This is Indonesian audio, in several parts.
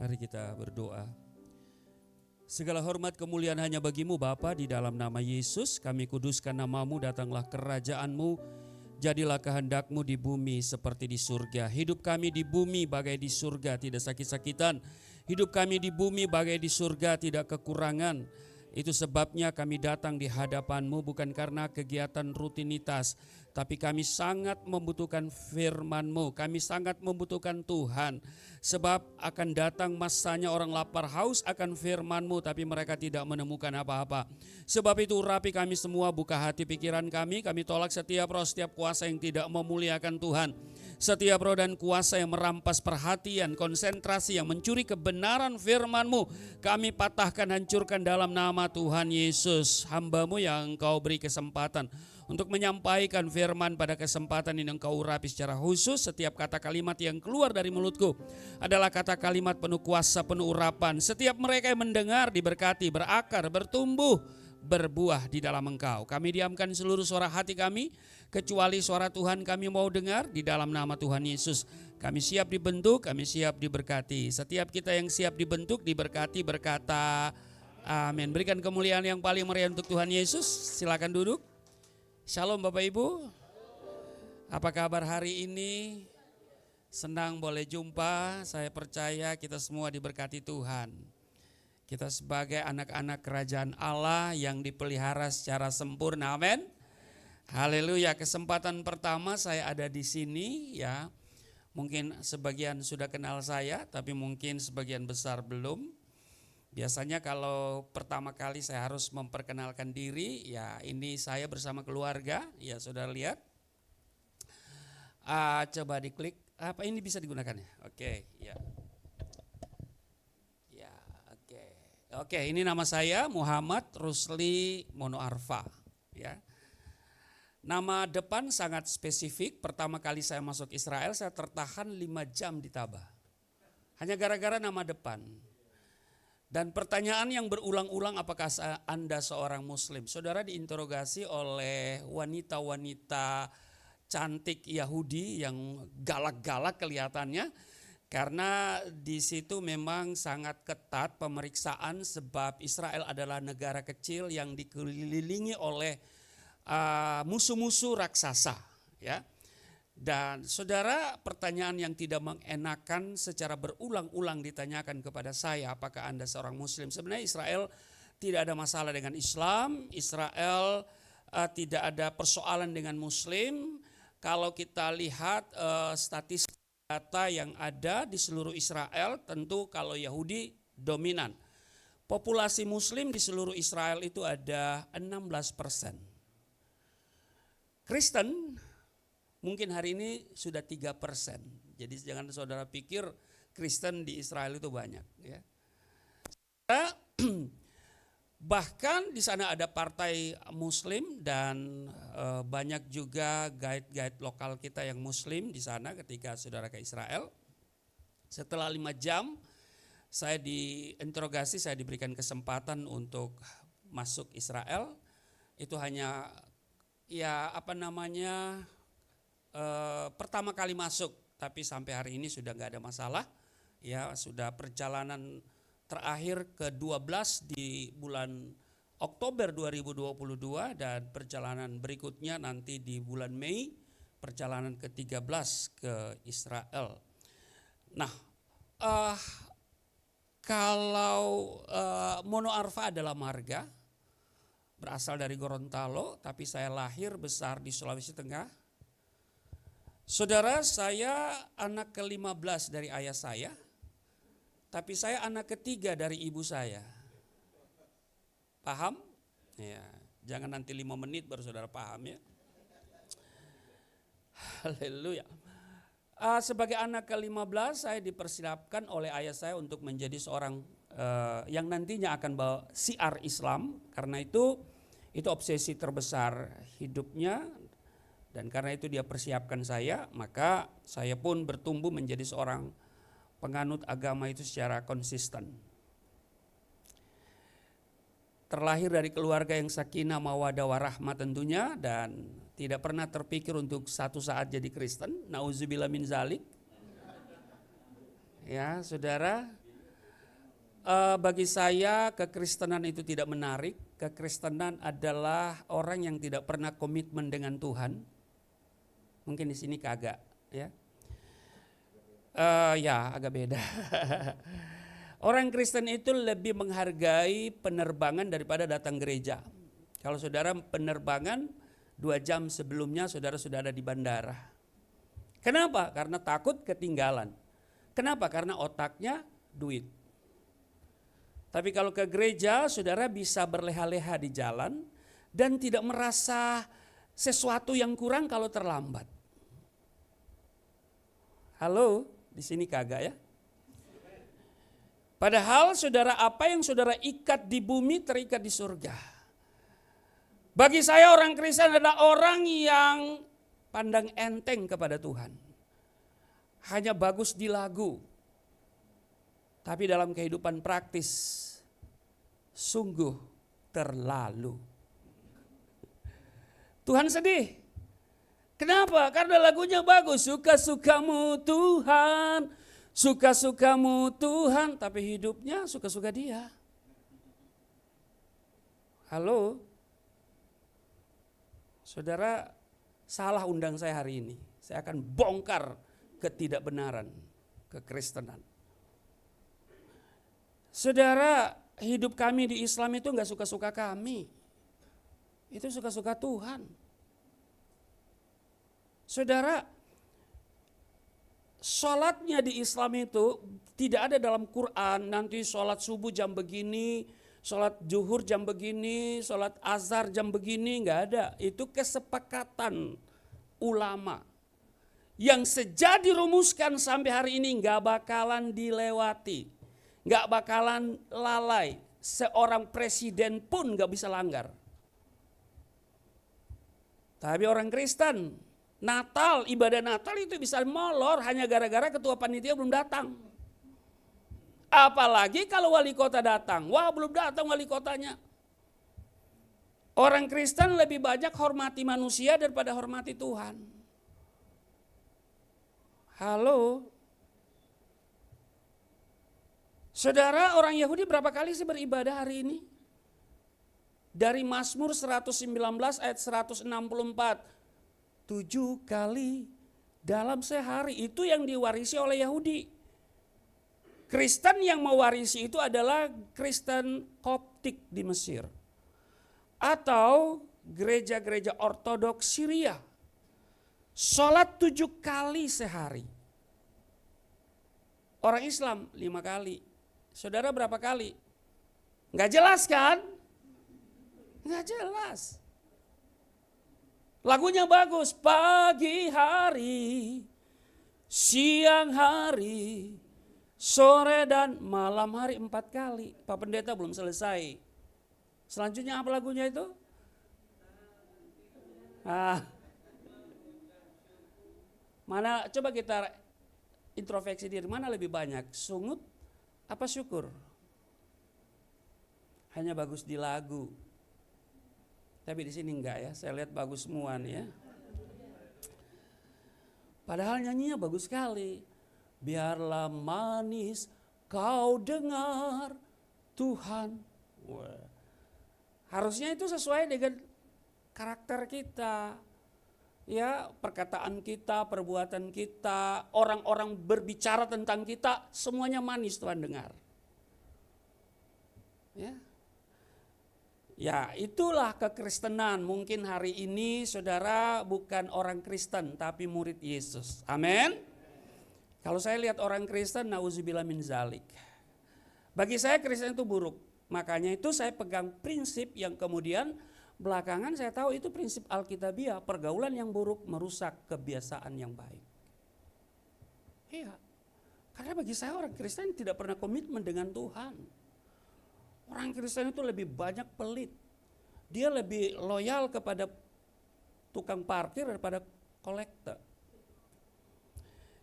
Mari kita berdoa. Segala hormat kemuliaan hanya bagimu Bapa, di dalam nama Yesus kami kuduskan namamu, datanglah kerajaanmu, jadilah kehendakmu di bumi seperti di surga. Hidup kami di bumi bagai di surga, tidak sakit-sakitan. Hidup kami di bumi bagai di surga, tidak kekurangan. Itu sebabnya kami datang di hadapan-Mu bukan karena kegiatan rutinitas, tapi kami sangat membutuhkan firman-Mu. Kami sangat membutuhkan Tuhan. Sebab akan datang masanya orang lapar haus akan firman-Mu, tapi mereka tidak menemukan apa-apa. Sebab itu urapi kami semua, buka hati pikiran kami tolak setiap roh, setiap kuasa yang tidak memuliakan Tuhan. Setiap roh dan kuasa yang merampas perhatian, konsentrasi, yang mencuri kebenaran firman-Mu, kami patahkan, hancurkan dalam nama Tuhan Yesus. Hamba-Mu yang Engkau beri kesempatan untuk menyampaikan firman pada kesempatan ini, Engkau urapi secara khusus. Setiap kata kalimat yang keluar dari mulutku adalah kata kalimat penuh kuasa, penuh urapan. Setiap mereka yang mendengar diberkati, berakar, bertumbuh, berbuah di dalam Engkau. Kami diamkan seluruh suara hati kami, kecuali suara Tuhan kami mau dengar, di dalam nama Tuhan Yesus. Kami siap dibentuk, kami siap diberkati. Setiap kita yang siap dibentuk, diberkati, berkata amin. Berikan kemuliaan yang paling meriah untuk Tuhan Yesus. Silakan duduk. Shalom Bapak Ibu. Apa kabar hari ini? Senang boleh jumpa. Saya percaya kita semua diberkati Tuhan. Kita sebagai anak-anak kerajaan Allah yang dipelihara secara sempurna. Amin. Haleluya. Kesempatan pertama saya ada di sini ya. Mungkin sebagian sudah kenal saya, tapi mungkin sebagian besar belum. Biasanya kalau pertama kali saya harus memperkenalkan diri, ya ini saya bersama keluarga, ya saudara lihat. Coba diklik, apa ini bisa digunakan ya? Oke, ya. Ya, oke. Oke, ini nama saya Muhammad Rusli Monoarfa, ya. Nama depan sangat spesifik. Pertama kali saya masuk Israel, saya tertahan 5 jam di Tabah. Hanya gara-gara nama depan. Dan pertanyaan yang berulang-ulang, apakah Anda seorang Muslim? Saudara diinterogasi oleh wanita-wanita cantik Yahudi yang galak-galak kelihatannya. Karena di situ memang sangat ketat pemeriksaan, sebab Israel adalah negara kecil yang dikelilingi oleh musuh-musuh raksasa, ya. Dan saudara, pertanyaan yang tidak mengenakan secara berulang-ulang ditanyakan kepada saya, apakah Anda seorang Muslim? Sebenarnya Israel tidak ada masalah dengan Islam, Israel tidak ada persoalan dengan Muslim. Kalau kita lihat statistik data yang ada di seluruh Israel, tentu kalau Yahudi dominan. Populasi Muslim di seluruh Israel itu ada 16%. Kristen mungkin hari ini sudah 3%. Jadi jangan saudara pikir Kristen di Israel itu banyak, ya. Bahkan di sana ada partai Muslim dan banyak juga guide-guide lokal kita yang Muslim di sana ketika saudara ke Israel. Setelah 5 jam saya diinterogasi, saya diberikan kesempatan untuk masuk Israel. Itu hanya pertama kali masuk, tapi sampai hari ini sudah nggak ada masalah. Ya, sudah perjalanan terakhir ke-12 di bulan Oktober 2022 dan perjalanan berikutnya nanti di bulan Mei, perjalanan ke-13 ke Israel. Nah, kalau Monoarfa adalah marga, berasal dari Gorontalo, tapi saya lahir besar di Sulawesi Tengah. Saudara, saya anak ke-15 dari ayah saya, tapi saya anak ketiga dari ibu saya. Paham? Ya, jangan nanti 5 menit baru saudara paham ya. Haleluya. Sebagai anak ke-15 saya dipersiapkan oleh ayah saya untuk menjadi seorang yang nantinya akan bawa siar Islam. Karena itu obsesi terbesar hidupnya, dan karena itu dia persiapkan saya, maka saya pun bertumbuh menjadi seorang penganut agama itu secara konsisten. Terlahir dari keluarga yang sakinah mawaddah warahmah tentunya, dan tidak pernah terpikir untuk satu saat jadi Kristen. Nauzubillah min zalik. Ya, saudara. bagi saya kekristenan itu tidak menarik. Kekristenan adalah orang yang tidak pernah komitmen dengan Tuhan. Mungkin di sini kagak, ya. Ya agak beda. Orang Kristen itu lebih menghargai penerbangan daripada datang gereja. Kalau saudara penerbangan 2 jam sebelumnya saudara sudah ada di bandara. Kenapa? Karena takut ketinggalan. Kenapa? Karena otaknya duit. Tapi kalau ke gereja saudara bisa berleha-leha di jalan dan tidak merasa sesuatu yang kurang kalau terlambat. Halo, di sini kagak ya? Padahal saudara, apa yang saudara ikat di bumi terikat di surga. Bagi saya orang Kristen adalah orang yang pandang enteng kepada Tuhan. Hanya bagus di lagu. Tapi dalam kehidupan praktis sungguh terlalu. Tuhan sedih. Kenapa? Karena lagunya bagus. Suka-sukamu Tuhan, suka-sukamu Tuhan. Tapi hidupnya suka-suka dia. Halo? Saudara, salah undang saya hari ini. Saya akan bongkar ketidakbenaran kekristenan. Saudara, hidup kami di Islam itu enggak suka-suka kami. Itu suka-suka Tuhan. Saudara, sholatnya di Islam itu tidak ada dalam Quran, nanti sholat subuh jam begini, sholat zuhur jam begini, sholat azhar jam begini, enggak ada. Itu kesepakatan ulama yang sejak dirumuskan sampai hari ini enggak bakalan dilewati, enggak bakalan lalai. Seorang presiden pun enggak bisa langgar. Tapi orang Kristen, Natal, ibadah Natal itu bisa molor hanya gara-gara ketua panitia belum datang. Apalagi kalau wali kota datang. Wah, belum datang wali kotanya. Orang Kristen lebih banyak hormati manusia daripada hormati Tuhan. Halo. Saudara, orang Yahudi berapa kali sih beribadah hari ini? Dari Mazmur 119 ayat 164. 7 kali dalam sehari, itu yang diwarisi oleh Yahudi. Kristen yang mewarisi itu adalah Kristen Koptik di Mesir. Atau gereja-gereja ortodoks Syria. Sholat 7 kali sehari. Orang Islam 5 kali. Saudara berapa kali? Nggak jelas kan? Nggak jelas. Lagunya bagus, pagi hari, siang hari, sore dan malam hari 4 kali. Pak Pendeta belum selesai. Selanjutnya apa lagunya itu? Mana coba kita introspeksi diri, mana lebih banyak? Sungut apa syukur? Hanya bagus di lagu. Tapi di sini enggak ya, saya lihat bagus semua nih ya. Padahal nyanyinya bagus sekali. Biarlah manis kau dengar Tuhan. Wah. Harusnya itu sesuai dengan karakter kita. Ya, perkataan kita, perbuatan kita, orang-orang berbicara tentang kita, semuanya manis Tuhan dengar. Ya. Ya, itulah kekristenan. Mungkin hari ini saudara bukan orang Kristen tapi murid Yesus. Amin. Kalau saya lihat orang Kristen, nauzubillah min zalik. Bagi saya Kristen itu buruk. Makanya itu saya pegang prinsip yang kemudian belakangan saya tahu itu prinsip Alkitabiah. Pergaulan yang buruk merusak kebiasaan yang baik. Iya. Karena bagi saya orang Kristen tidak pernah komitmen dengan Tuhan. Orang Kristen itu lebih banyak pelit. Dia lebih loyal kepada tukang parkir daripada kolektor.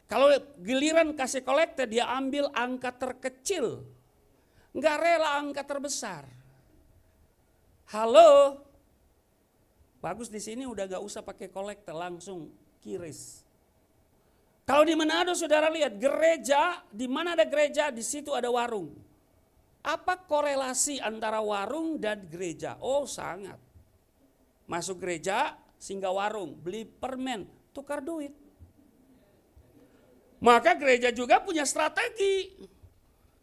Kalau giliran kasih kolektor, dia ambil angka terkecil. Enggak rela angka terbesar. Halo. Bagus di sini udah gak usah pakai kolektor, langsung kiris. Kalau di Manado saudara lihat gereja, di mana ada gereja, di situ ada warung. Apa korelasi antara warung dan gereja? Oh sangat. Masuk gereja, singgah warung, beli permen, tukar duit. Maka gereja juga punya strategi.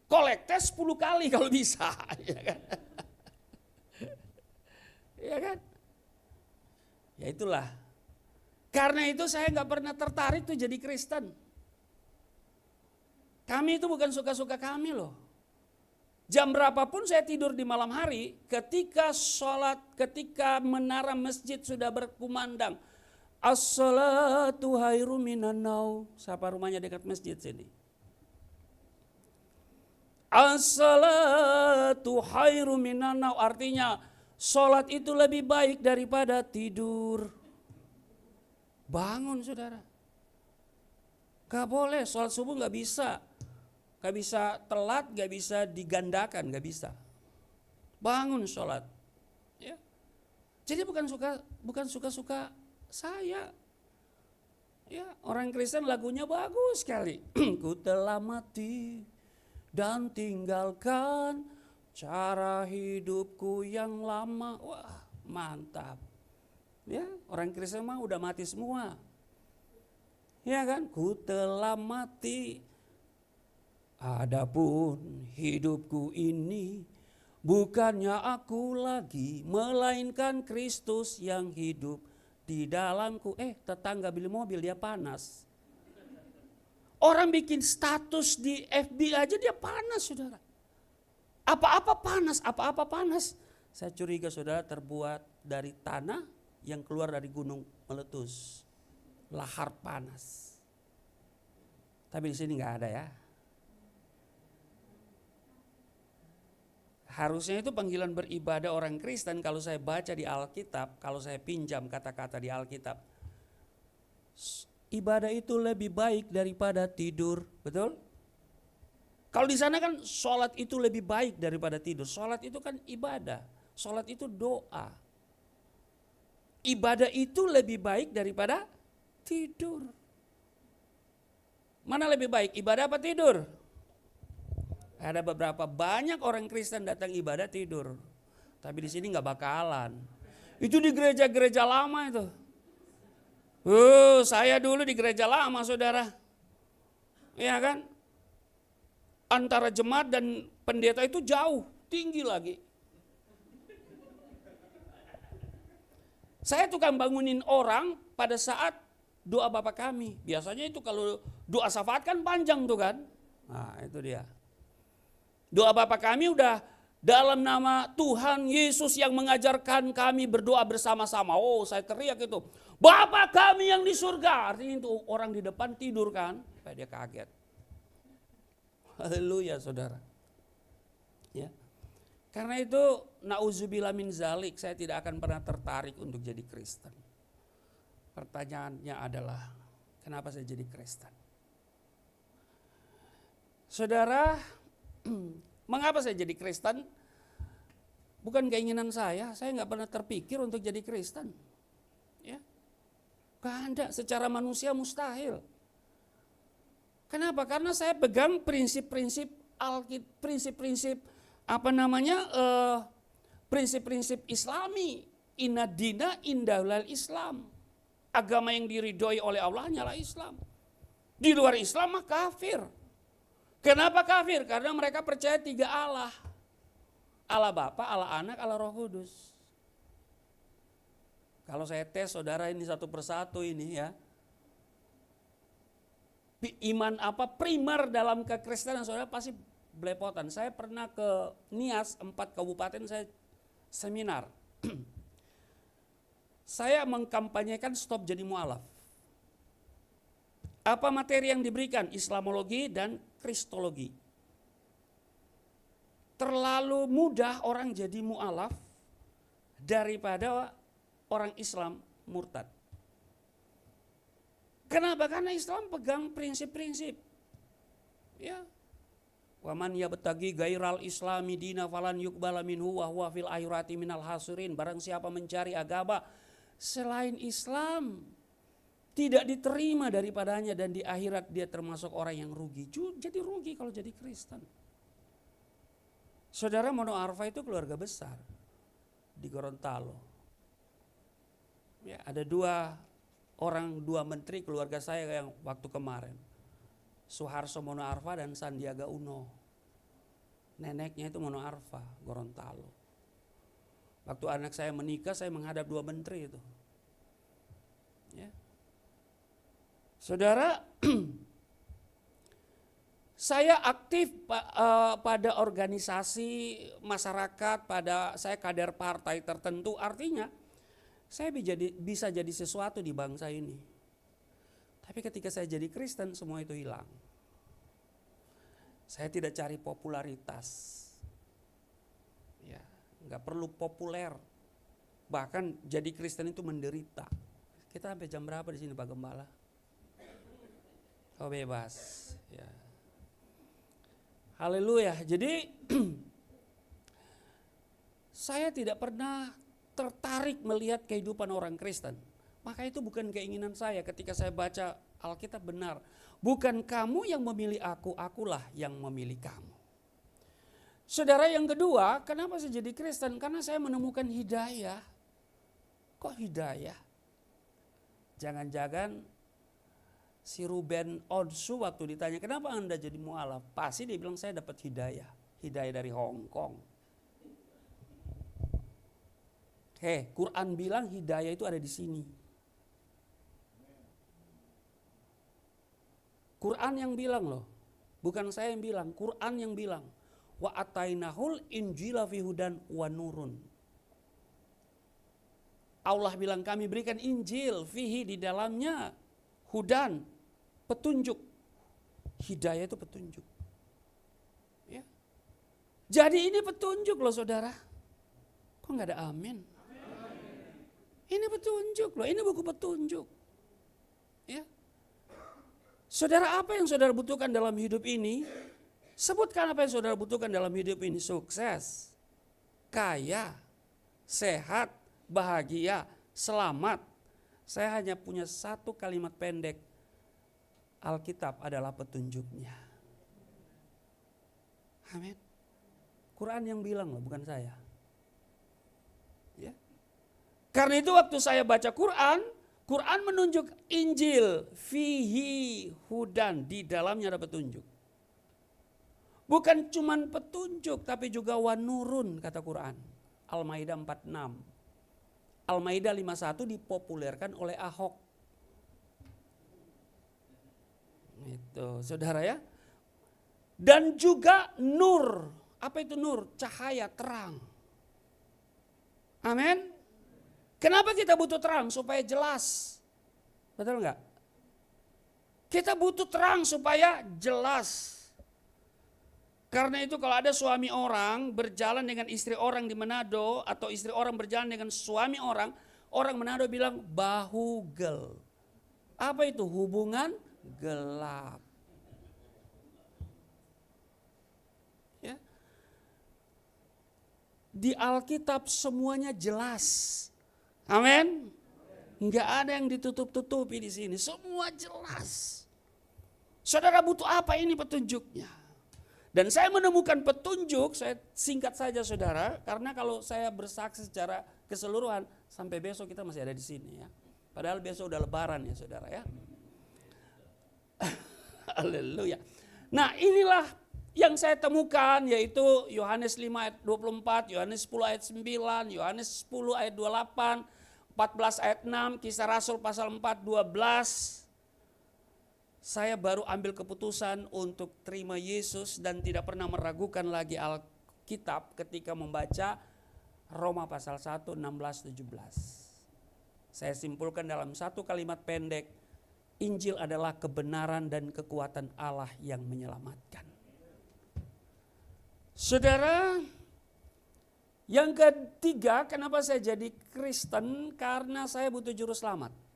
Kolekte 10 kali kalau bisa. Ya kan? Ya kan? Ya itulah. Karena itu saya gak pernah tertarik tuh jadi Kristen. Kami itu bukan suka-suka kami loh. Jam berapapun saya tidur di malam hari, ketika sholat, ketika menara masjid sudah berkumandang, as-salatu khairum minan naum. Siapa rumahnya dekat masjid sini? As-salatu khairum minan naum, artinya sholat itu lebih baik daripada tidur. Bangun saudara. Gak boleh, sholat subuh gak bisa. Gak bisa telat, gak bisa digandakan, gak bisa. Bangun sholat. Ya. Jadi bukan suka-suka saya. Ya, orang Kristen lagunya bagus sekali. Ku telah mati dan tinggalkan cara hidupku yang lama. Wah, mantap. Ya, orang Kristen mah udah mati semua. Ya kan? Ku telah mati. Adapun hidupku ini bukannya aku lagi, melainkan Kristus yang hidup di dalamku. Tetangga beli mobil dia panas. Orang bikin status di FB aja dia panas saudara. Apa-apa panas. Saya curiga saudara terbuat dari tanah yang keluar dari gunung meletus. Lahar panas. Tapi di sini nggak ada ya. Harusnya itu panggilan beribadah orang Kristen kalau saya baca di Alkitab, kalau saya pinjam kata-kata di Alkitab. Ibadah itu lebih baik daripada tidur, betul? Kalau di sana kan sholat itu lebih baik daripada tidur. Sholat itu kan ibadah, sholat itu doa. Ibadah itu lebih baik daripada tidur. Mana lebih baik, ibadah apa tidur? Ada beberapa banyak orang Kristen datang ibadah tidur. Tapi di sini nggak bakalan. Itu di gereja-gereja lama itu. Saya dulu di gereja lama saudara. Ya kan? Antara jemaat dan pendeta itu jauh, tinggi lagi. Saya tukang bangunin orang pada saat doa Bapa Kami. Biasanya itu kalau doa syafaat kan panjang tuh kan. Nah itu dia. Doa Bapa Kami udah dalam nama Tuhan Yesus yang mengajarkan kami berdoa bersama-sama. Oh saya teriak itu. Bapa Kami yang di surga. Artinya itu orang di depan tidur kan. Supaya dia kaget. Haleluya saudara. Ya. Karena itu na'udzubillah min zalik. Saya tidak akan pernah tertarik untuk jadi Kristen. Pertanyaannya adalah kenapa saya jadi Kristen? Saudara, mengapa saya jadi Kristen? Bukan keinginan saya nggak pernah terpikir untuk jadi Kristen. Ya, gak ada, secara manusia mustahil. Kenapa? Karena saya pegang prinsip-prinsip prinsip-prinsip Islami. Inna dina indahul Islam. Agama yang diridhoi oleh Allah hanyalah Islam. Di luar Islam mah kafir. Kenapa kafir? Karena mereka percaya 3 Allah. Allah Bapa, Allah Anak, Allah Roh Kudus. Kalau saya tes saudara ini satu persatu ini ya. Iman apa primer dalam kekristenan saudara pasti belepotan. Saya pernah ke Nias 4 kabupaten saya seminar. Saya mengkampanyekan stop jadi mualaf. Apa materi yang diberikan? Islamologi dan Kristologi. Terlalu mudah orang jadi mualaf daripada orang Islam murtad. Kenapa? Karena Islam pegang prinsip-prinsip. Ya. Wa man yabtaghi ghairal islami dina falan yuqbala minhu wa huwa fil akhirati minal hasirin. Barang siapa mencari agama selain Islam tidak diterima daripadanya dan di akhirat dia termasuk orang yang rugi. Jadi rugi kalau jadi Kristen. Saudara, Mono Arfa itu keluarga besar di Gorontalo. Ya, ada dua menteri keluarga saya yang waktu kemarin. Suharso Mono Arfa dan Sandiaga Uno. Neneknya itu Mono Arfa, Gorontalo. Waktu anak saya menikah, saya menghadap dua menteri itu. Ya. Saudara, saya aktif pada organisasi masyarakat, saya kader partai tertentu, artinya saya bisa jadi sesuatu di bangsa ini. Tapi ketika saya jadi Kristen, semua itu hilang. Saya tidak cari popularitas. Ya, nggak perlu populer. Bahkan jadi Kristen itu menderita. Kita sampai jam berapa di sini Pak Gembala? Oh bebas. Ya. Haleluya. Jadi saya tidak pernah tertarik melihat kehidupan orang Kristen. Maka itu bukan keinginan saya ketika saya baca Alkitab benar. Bukan kamu yang memilih aku, akulah yang memilih kamu. Saudara, yang kedua, kenapa saya jadi Kristen? Karena saya menemukan hidayah. Kok hidayah? Jangan-jangan si Ruben Onsu waktu ditanya, kenapa Anda jadi mualaf? Pasti dia bilang saya dapat hidayah. Hidayah dari Hong Kong. Quran bilang hidayah itu ada di sini. Quran yang bilang loh. Bukan saya yang bilang, Quran yang bilang. Wa atainahul injila fi hudan wa nurun. Allah bilang kami berikan Injil fihi di dalamnya hudan, petunjuk. Hidayah itu petunjuk. Ya. Jadi ini petunjuk loh saudara. Kok gak ada amin? Ini petunjuk loh, ini buku petunjuk. Ya. Saudara, apa yang saudara butuhkan dalam hidup ini? Sebutkan apa yang saudara butuhkan dalam hidup ini. Sukses, kaya, sehat, bahagia, selamat. Saya hanya punya satu kalimat pendek. Alkitab adalah petunjuknya. Amin. Quran yang bilang loh, bukan saya. Ya. Karena itu waktu saya baca Quran menunjuk Injil, fihi hudan, di dalamnya ada petunjuk. Bukan cuman petunjuk, tapi juga wanurun kata Quran. Al-Maidah 46. Al-Maidah 51 dipopulerkan oleh Ahok. Itu, saudara ya. Dan juga nur. Apa itu nur? Cahaya, terang. Amin. Kenapa kita butuh terang? Supaya jelas. Betul enggak? Kita butuh terang supaya jelas. Karena itu kalau ada suami orang berjalan dengan istri orang di Manado, atau istri orang berjalan dengan suami orang Manado bilang bahugel. Apa itu? Hubungan gelap. Ya. Di Alkitab semuanya jelas. Amin. Enggak ada yang ditutup-tutupi di sini. Semua jelas. Saudara butuh apa? Ini petunjuknya. Dan saya menemukan petunjuk, saya singkat saja saudara, karena kalau saya bersaksi secara keseluruhan, sampai besok kita masih ada di sini ya. Padahal besok udah lebaran ya saudara ya. Haleluya. Nah inilah yang saya temukan, yaitu Yohanes 5 ayat 24, Yohanes 10 ayat 9, Yohanes 10 ayat 28, 14 ayat 6, Kisah Rasul pasal 4, 12. Saya baru ambil keputusan untuk terima Yesus dan tidak pernah meragukan lagi Alkitab ketika membaca Roma pasal 1, 16, 17. Saya simpulkan dalam satu kalimat pendek, Injil adalah kebenaran dan kekuatan Allah yang menyelamatkan. Saudara, yang ketiga, kenapa saya jadi Kristen? Karena saya butuh juru selamat.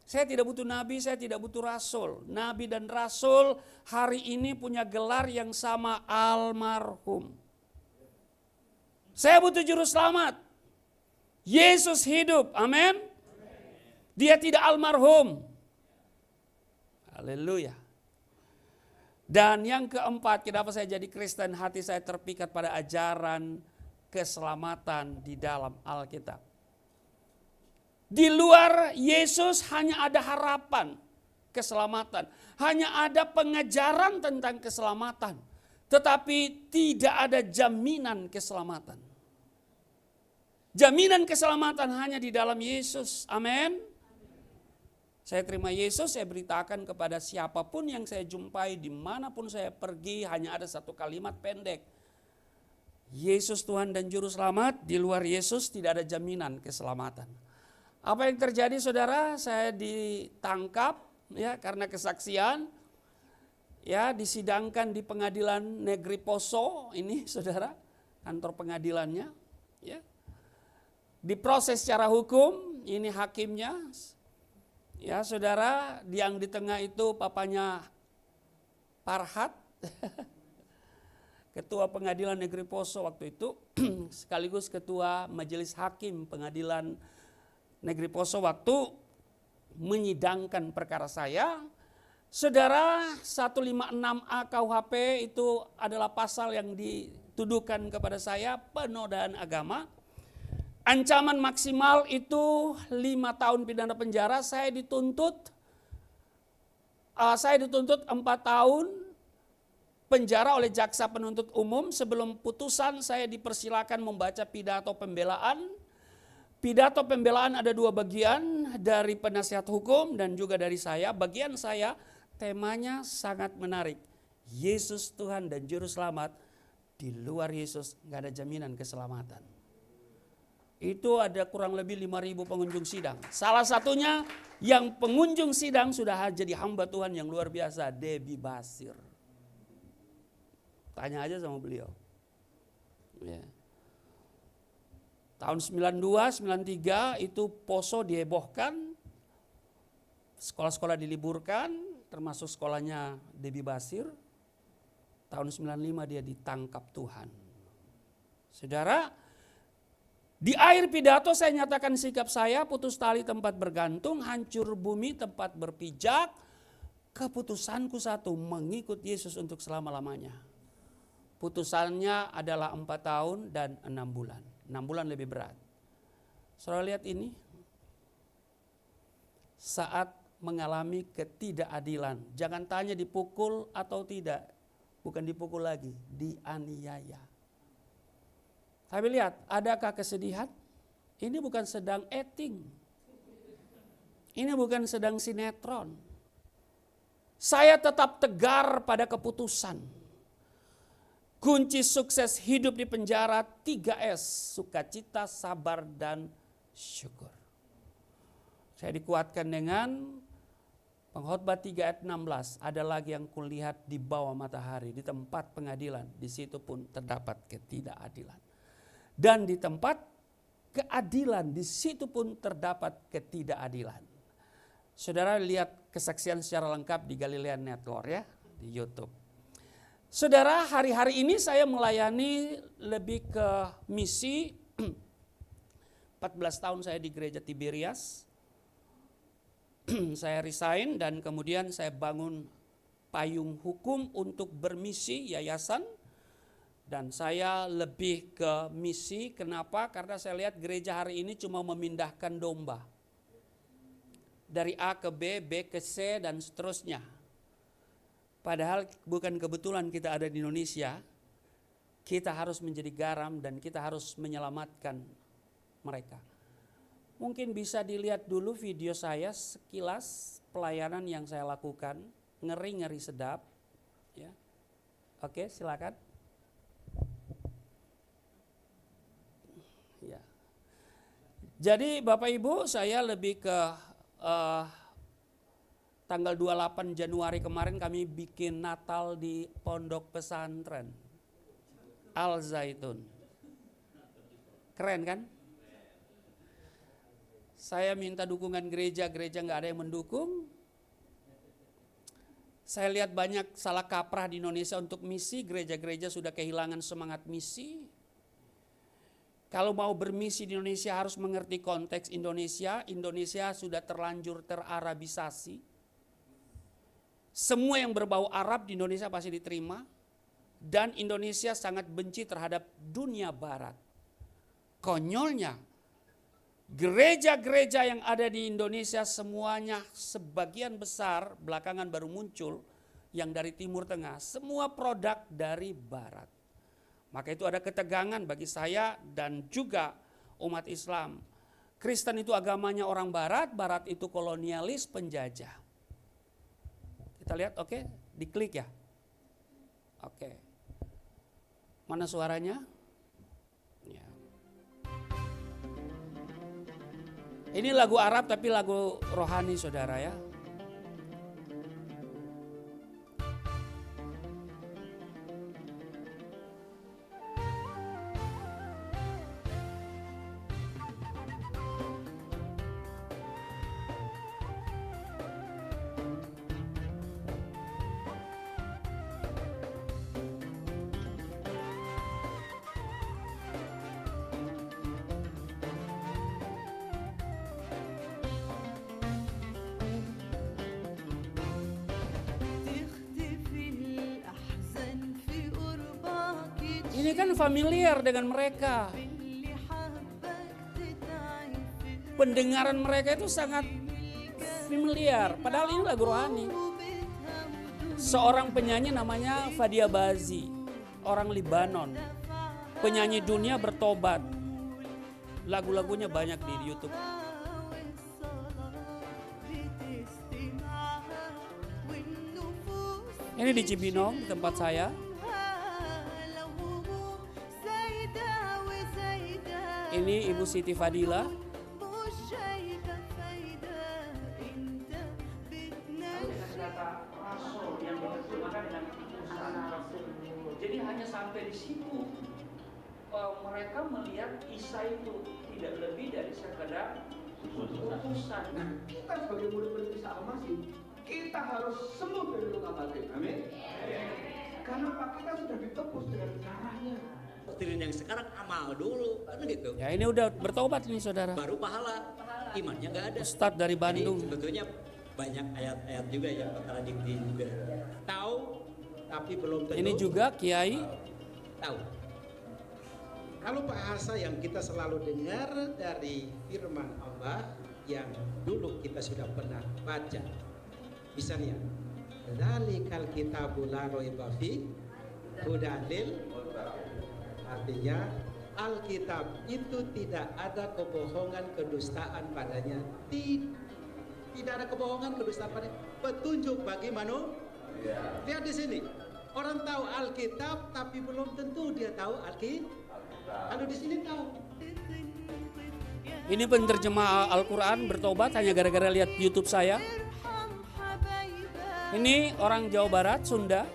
Saya tidak butuh nabi, saya tidak butuh rasul. Nabi dan rasul hari ini punya gelar yang sama, almarhum. Saya butuh juru selamat. Yesus hidup, amin. Dia tidak almarhum. Haleluya. Dan yang keempat, kenapa saya jadi Kristen, hati saya terpikat pada ajaran keselamatan di dalam Alkitab. Di luar Yesus hanya ada harapan keselamatan. Hanya ada pengajaran tentang keselamatan. Tetapi tidak ada jaminan keselamatan. Jaminan keselamatan hanya di dalam Yesus. Amin. Saya terima Yesus, saya beritakan kepada siapapun yang saya jumpai, dimanapun saya pergi, hanya ada satu kalimat pendek. Yesus Tuhan dan Juru Selamat, di luar Yesus tidak ada jaminan keselamatan. Apa yang terjadi saudara? Saya ditangkap ya karena kesaksian, ya disidangkan di pengadilan negeri Poso, ini saudara, kantor pengadilannya. Ya. Diproses secara hukum, ini hakimnya. Ya saudara, yang di tengah itu papanya Parhat, ketua pengadilan negeri Poso waktu itu, sekaligus ketua majelis hakim pengadilan negeri Poso waktu menyidangkan perkara saya. Saudara, 156A KUHP itu adalah pasal yang dituduhkan kepada saya, penodaan agama. Ancaman maksimal itu 5 tahun pidana penjara. Saya dituntut 4 tahun penjara oleh jaksa penuntut umum. Sebelum putusan saya dipersilakan membaca pidato pembelaan. Pidato pembelaan ada 2 bagian, dari penasihat hukum dan juga dari saya. Bagian saya temanya sangat menarik. Yesus Tuhan dan Juru Selamat, di luar Yesus gak ada jaminan keselamatan. Itu ada kurang lebih 5.000 pengunjung sidang. Salah satunya yang pengunjung sidang sudah jadi hamba Tuhan yang luar biasa, Debbie Basir. Tanya aja sama beliau. Ya. Tahun 92, 93 itu Poso dihebohkan. Sekolah-sekolah diliburkan, termasuk sekolahnya Debbie Basir. Tahun 95 dia ditangkap Tuhan. Saudara, di akhir pidato saya nyatakan sikap saya, putus tali tempat bergantung, hancur bumi tempat berpijak. Keputusanku satu, mengikut Yesus untuk selama-lamanya. Putusannya adalah 4 tahun dan 6 bulan. 6 bulan lebih berat. Saudara lihat ini. Saat mengalami ketidakadilan. Jangan tanya dipukul atau tidak. Bukan dipukul lagi, dianiaya. Tapi lihat, adakah kesedihan? Ini bukan sedang acting. Ini bukan sedang sinetron. Saya tetap tegar pada keputusan. Kunci sukses hidup di penjara 3S, sukacita, sabar, dan syukur. Saya dikuatkan dengan Pengkhotbah 3 ayat 16. Ada lagi yang kulihat di bawah matahari, di tempat pengadilan. Di situ pun terdapat ketidakadilan. Dan di tempat keadilan, di situ pun terdapat ketidakadilan. Saudara lihat kesaksian secara lengkap di Galilean Network ya, di YouTube. Saudara, hari-hari ini saya melayani lebih ke misi. 14 tahun saya di gereja Tiberias. Saya resign dan kemudian saya bangun payung hukum untuk bermisi yayasan. Dan saya lebih ke misi, kenapa? Karena saya lihat gereja hari ini cuma memindahkan domba. Dari A ke B, B ke C, dan seterusnya. Padahal bukan kebetulan kita ada di Indonesia, kita harus menjadi garam dan kita harus menyelamatkan mereka. Mungkin bisa dilihat dulu video saya sekilas pelayanan yang saya lakukan, ngeri-ngeri sedap. Ya. Oke, silakan. Ya. Jadi Bapak Ibu, saya lebih ke tanggal 28 Januari kemarin kami bikin Natal di Pondok Pesantren Al Zaitun. Keren kan? Saya minta dukungan gereja nggak ada yang mendukung. Saya lihat banyak salah kaprah di Indonesia untuk misi, gereja-gereja sudah kehilangan semangat misi. Kalau mau bermisi di Indonesia harus mengerti konteks Indonesia. Indonesia sudah terlanjur terarabisasi. Semua yang berbau Arab di Indonesia pasti diterima. Dan Indonesia sangat benci terhadap dunia barat. Konyolnya, gereja-gereja yang ada di Indonesia semuanya sebagian besar belakangan baru muncul yang dari Timur Tengah. Semua produk dari barat. Maka itu ada ketegangan bagi saya dan juga umat Islam. Kristen itu agamanya orang barat, barat itu kolonialis, penjajah. Kita lihat, oke, diklik ya. Oke. Mana suaranya? Ya. Ini lagu Arab tapi lagu rohani saudara ya. Ini kan familiar dengan mereka. Pendengaran mereka itu sangat familiar. Padahal ini lagu rohani. Seorang penyanyi namanya Fadia Bazi, orang Libanon. Penyanyi dunia bertobat. Lagu-lagunya banyak di YouTube. Ini di Cibinong, tempat saya. Ini Ibu Siti Fadila. Jadi hanya sampai di situ mereka melihat Isa itu tidak lebih dari sekedar utusan. Nah, kita sebagai murid-murid Isa Al-Masih, kita harus sembuh dari luka batin. Amin. Karena Pak, kita sudah ditebus dengan darahnya. Doktrin yang sekarang amal dulu, kan gitu. Ya ini udah bertobat nih saudara. Baru pahala, imannya nggak ada. Ustadz dari Bandung. Jadi, sebetulnya banyak ayat-ayat juga yang kontradiktif juga. Tahu, tapi belum tentu. Ini juga Kiai. Tahu. Kalau bahasa yang kita selalu dengar dari firman Allah yang dulu kita sudah pernah baca, misalnya, "Dzalikal kitabul la raiba fi hudan lil", artinya Alkitab itu tidak ada kebohongan, kedustaan padanya. Tidak ada kebohongan, kedustaan padanya. Petunjuk bagi manusia. Lihat di sini. Orang tahu Alkitab tapi belum tentu dia tahu Alkitab. Kalau di sini tahu. Ini penerjemah Al-Quran bertobat hanya gara-gara lihat YouTube saya. Ini orang Jawa Barat, Sunda.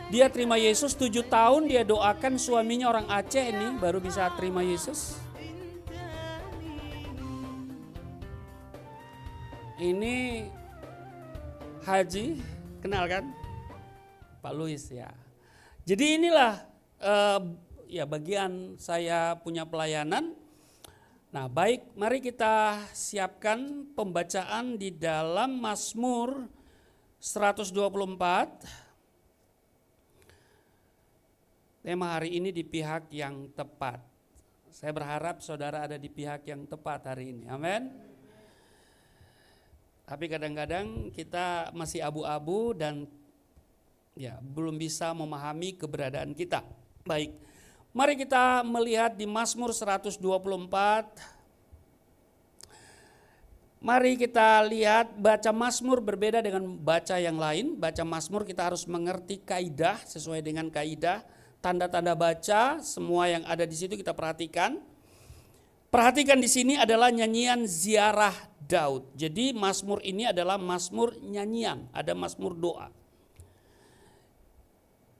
Dia terima Yesus 7 tahun, dia doakan suaminya orang Aceh ini baru bisa terima Yesus. Ini Haji, kenal kan? Pak Luis ya. Jadi inilah ya bagian saya punya pelayanan. Nah baik, mari kita siapkan pembacaan di dalam Mazmur 124. Tema hari ini di pihak yang tepat. Saya berharap saudara ada di pihak yang tepat hari ini. Amin. Tapi kadang-kadang kita masih abu-abu dan ya belum bisa memahami keberadaan kita. Baik, mari kita melihat di Mazmur 124. Mari kita lihat baca Mazmur berbeda dengan baca yang lain. Baca Mazmur kita harus mengerti kaidah sesuai dengan kaidah. Tanda-tanda baca, semua yang ada di situ kita perhatikan. Perhatikan di sini adalah nyanyian ziarah Daud. Jadi Mazmur ini adalah Mazmur nyanyian, ada Mazmur doa.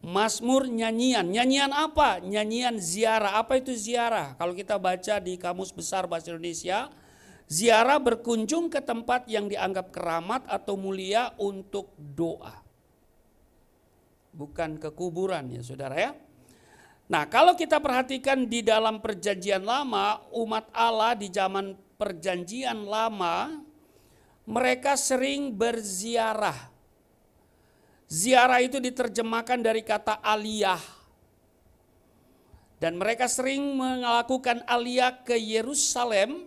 Mazmur nyanyian, nyanyian apa? Nyanyian ziarah. Apa itu ziarah? Kalau kita baca di Kamus Besar Bahasa Indonesia, ziarah berkunjung ke tempat yang dianggap keramat atau mulia untuk doa. Bukan ke kuburan ya saudara ya. Nah kalau kita perhatikan di dalam perjanjian lama, umat Allah di zaman perjanjian lama, mereka sering berziarah. Ziarah itu diterjemahkan dari kata aliyah. Dan mereka sering melakukan aliyah ke Yerusalem.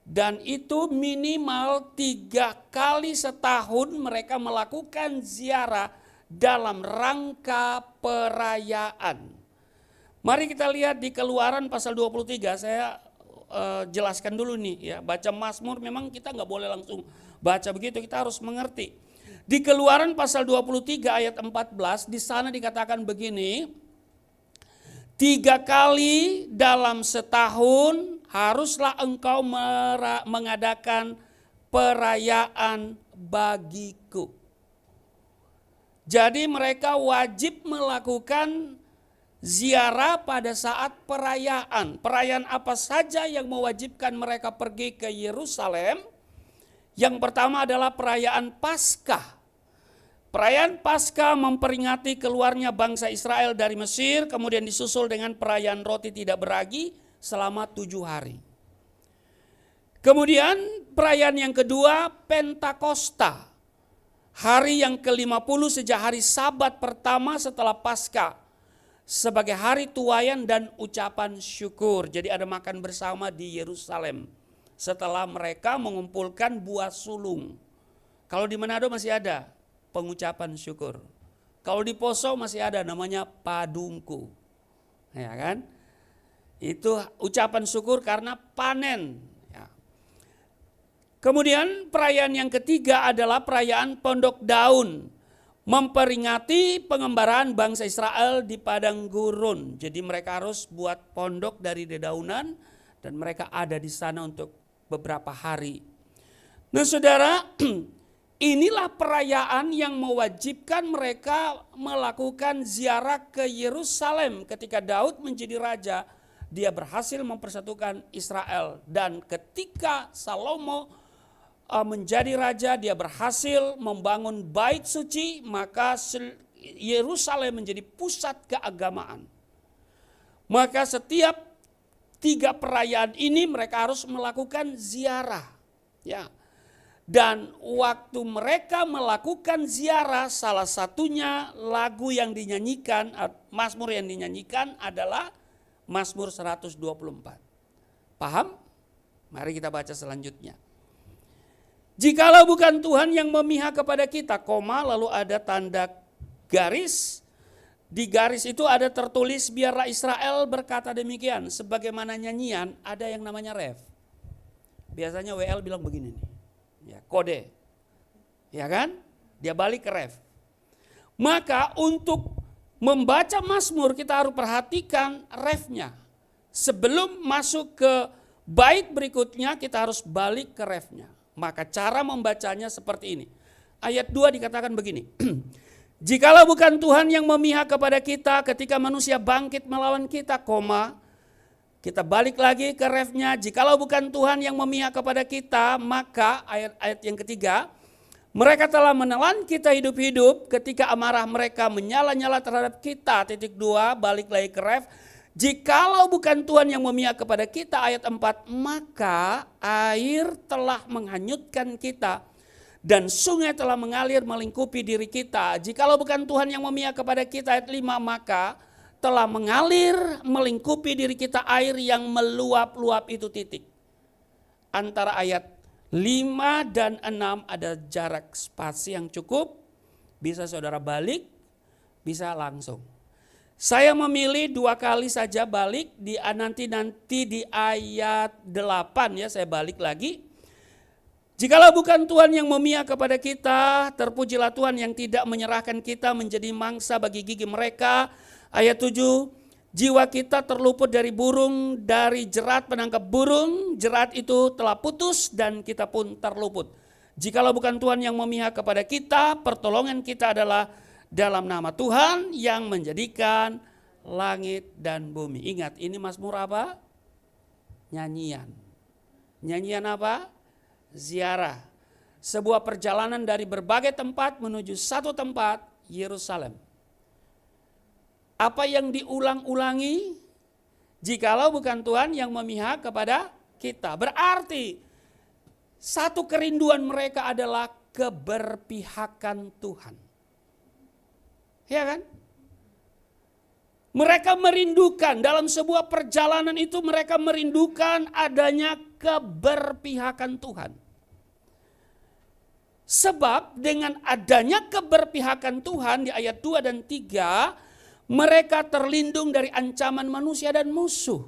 Dan itu minimal 3 kali setahun mereka melakukan ziarah dalam rangka perayaan. Mari kita lihat di Keluaran pasal 23, saya jelaskan dulu nih ya. Baca Mazmur memang kita nggak boleh langsung baca begitu, kita harus mengerti. Di Keluaran pasal 23 ayat 14, di sana dikatakan begini, 3 kali dalam setahun haruslah engkau mengadakan perayaan bagiku. Jadi mereka wajib melakukan ziarah pada saat perayaan. Perayaan apa saja yang mewajibkan mereka pergi ke Yerusalem? Yang pertama adalah perayaan Paskah. Perayaan Paskah memperingati keluarnya bangsa Israel dari Mesir, kemudian disusul dengan perayaan roti tidak beragi selama 7 hari. Kemudian perayaan yang kedua, Pentakosta. Hari yang ke-50 sejak hari Sabat pertama setelah Paskah. Sebagai hari tuaian dan ucapan syukur. Jadi ada makan bersama di Yerusalem. Setelah mereka mengumpulkan buah sulung. Kalau di Manado masih ada pengucapan syukur. Kalau di Poso masih ada namanya padungku. Ya kan? Itu ucapan syukur karena panen. Ya. Kemudian perayaan yang ketiga adalah perayaan Pondok Daun. Memperingati pengembaraan bangsa Israel di padang gurun. Jadi mereka harus buat pondok dari dedaunan dan mereka ada di sana untuk beberapa hari. Nah saudara, inilah perayaan yang mewajibkan mereka melakukan ziarah ke Yerusalem. Ketika Daud menjadi raja, dia berhasil mempersatukan Israel. Dan ketika Salomo menjadi raja, dia berhasil membangun bait suci, maka Yerusalem menjadi pusat keagamaan. Maka setiap 3 perayaan ini mereka harus melakukan ziarah. Ya. Dan waktu mereka melakukan ziarah, salah satunya lagu yang dinyanyikan, Mazmur yang dinyanyikan adalah Mazmur 124. Paham? Mari kita baca selanjutnya. Jikalau bukan Tuhan yang memihak kepada kita, koma, lalu ada tanda garis. Di garis itu ada tertulis, biarlah Israel berkata demikian. Sebagaimana nyanyian ada yang namanya ref. Biasanya WL bilang begini nih. Ya, kode. Ya kan? Dia balik ke ref. Maka untuk membaca Mazmur kita harus perhatikan refnya. Sebelum masuk ke bait berikutnya kita harus balik ke refnya. Maka cara membacanya seperti ini. Ayat 2 dikatakan begini. Jikalau bukan Tuhan yang memihak kepada kita ketika manusia bangkit melawan kita, koma. Kita balik lagi ke refnya. Jikalau bukan Tuhan yang memihak kepada kita, maka ayat yang ketiga. Mereka telah menelan kita hidup-hidup ketika amarah mereka menyala-nyala terhadap kita. Titik 2 balik lagi ke ref. Jikalau bukan Tuhan yang memihak kepada kita, ayat 4, maka air telah menghanyutkan kita dan sungai telah mengalir melingkupi diri kita. Jikalau bukan Tuhan yang memihak kepada kita, ayat 5, maka telah mengalir melingkupi diri kita air yang meluap-luap itu titik. Antara ayat 5 dan 6 ada jarak spasi yang cukup, bisa saudara balik, bisa langsung. Saya memilih 2 kali saja balik di nanti di ayat 8 ya, saya balik lagi. Jikalau bukan Tuhan yang memihak kepada kita, terpujilah Tuhan yang tidak menyerahkan kita menjadi mangsa bagi gigi mereka. Ayat 7, jiwa kita terluput dari burung, dari jerat penangkap burung, jerat itu telah putus dan kita pun terluput. Jikalau bukan Tuhan yang memihak kepada kita, pertolongan kita adalah dalam nama Tuhan yang menjadikan langit dan bumi. Ingat, ini Mazmur apa? Nyanyian. Nyanyian apa? Ziarah. Sebuah perjalanan dari berbagai tempat menuju satu tempat, Yerusalem. Apa yang diulang-ulangi? Jikalau bukan Tuhan yang memihak kepada kita. Berarti satu kerinduan mereka adalah keberpihakan Tuhan. Ya kan? Mereka merindukan, dalam sebuah perjalanan itu mereka merindukan adanya keberpihakan Tuhan. Sebab dengan adanya keberpihakan Tuhan di ayat 2 dan 3, mereka terlindung dari ancaman manusia dan musuh.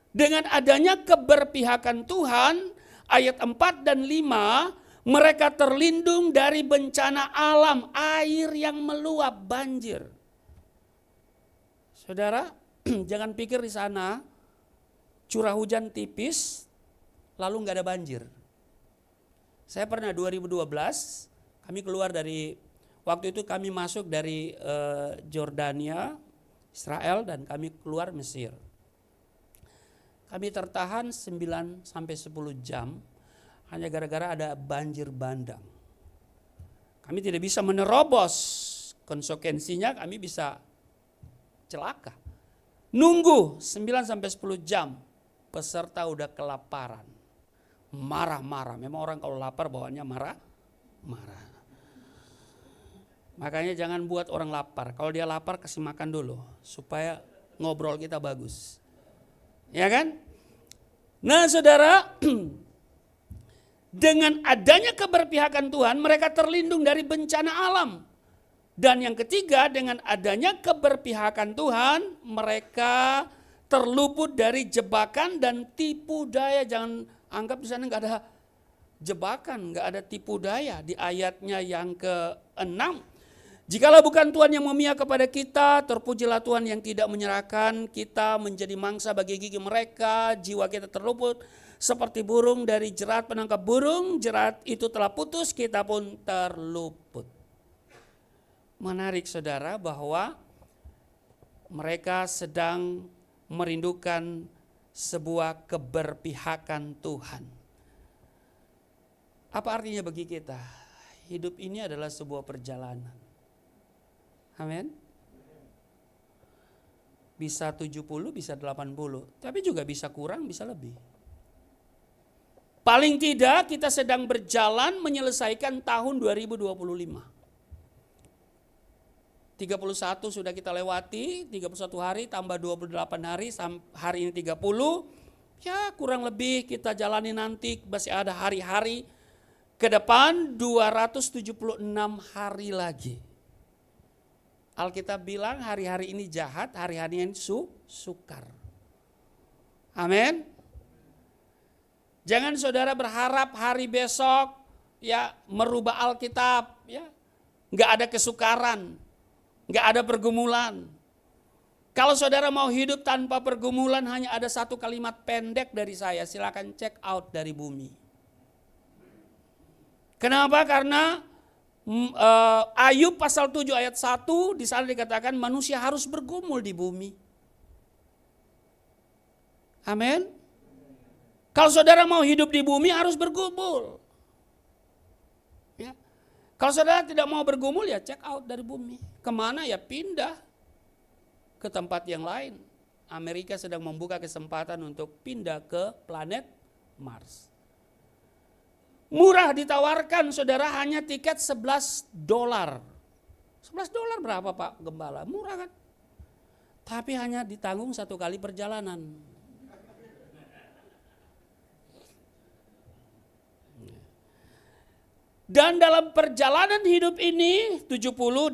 Dengan adanya keberpihakan Tuhan, ayat 4 dan 5, mereka terlindung dari bencana alam, air yang meluap, banjir. Saudara, jangan pikir di sana curah hujan tipis, lalu nggak ada banjir. Saya pernah 2012, kami keluar dari, waktu itu kami masuk dari Jordania, Israel, dan kami keluar Mesir. Kami tertahan 9 sampai 10 jam, hanya gara-gara ada banjir bandang. Kami tidak bisa menerobos, konsekuensinya kami bisa celaka. Nunggu 9 sampai 10 jam, peserta udah kelaparan. Marah-marah, memang orang kalau lapar bawaannya marah. Makanya jangan buat orang lapar. Kalau dia lapar kasih makan dulu, supaya ngobrol kita bagus. Ya kan? Nah saudara, dengan adanya keberpihakan Tuhan, mereka terlindung dari bencana alam. Dan yang ketiga, dengan adanya keberpihakan Tuhan, mereka terluput dari jebakan dan tipu daya. Jangan anggap di sana nggak ada jebakan, nggak ada tipu daya. Di ayatnya yang ke-6, jikalau bukan Tuhan yang memihak kepada kita, terpujilah Tuhan yang tidak menyerahkan kita menjadi mangsa bagi gigi mereka. Jiwa kita terluput seperti burung dari jerat penangkap burung. Jerat itu telah putus, kita pun terluput. Menarik saudara bahwa mereka sedang merindukan sebuah keberpihakan Tuhan. Apa artinya bagi kita? Hidup ini adalah sebuah perjalanan. Amin. Bisa 70, bisa 80, tapi juga bisa kurang, bisa lebih. Paling tidak kita sedang berjalan menyelesaikan tahun 2025. 31 sudah kita lewati, 31 hari tambah 28 hari, hari ini 30. Ya kurang lebih kita jalani nanti, masih ada hari-hari ke depan, 276 hari lagi. Alkitab bilang hari-hari ini jahat, hari-hari ini sukar. Amin. Jangan saudara berharap hari besok ya merubah Alkitab, ya. Enggak ada kesukaran. Enggak ada pergumulan. Kalau saudara mau hidup tanpa pergumulan, hanya ada satu kalimat pendek dari saya, silakan check out dari bumi. Kenapa? Karena Ayub pasal 7 ayat 1 di sana dikatakan manusia harus bergumul di bumi. Amin. Kalau saudara mau hidup di bumi harus bergumul. Ya. Kalau saudara tidak mau bergumul ya check out dari bumi. Kemana ya pindah ke tempat yang lain. Amerika sedang membuka kesempatan untuk pindah ke planet Mars. Murah ditawarkan saudara, hanya tiket $11. $11 berapa Pak Gembala? Murah kan? Tapi hanya ditanggung 1 kali perjalanan. Dan dalam perjalanan hidup ini 70, 80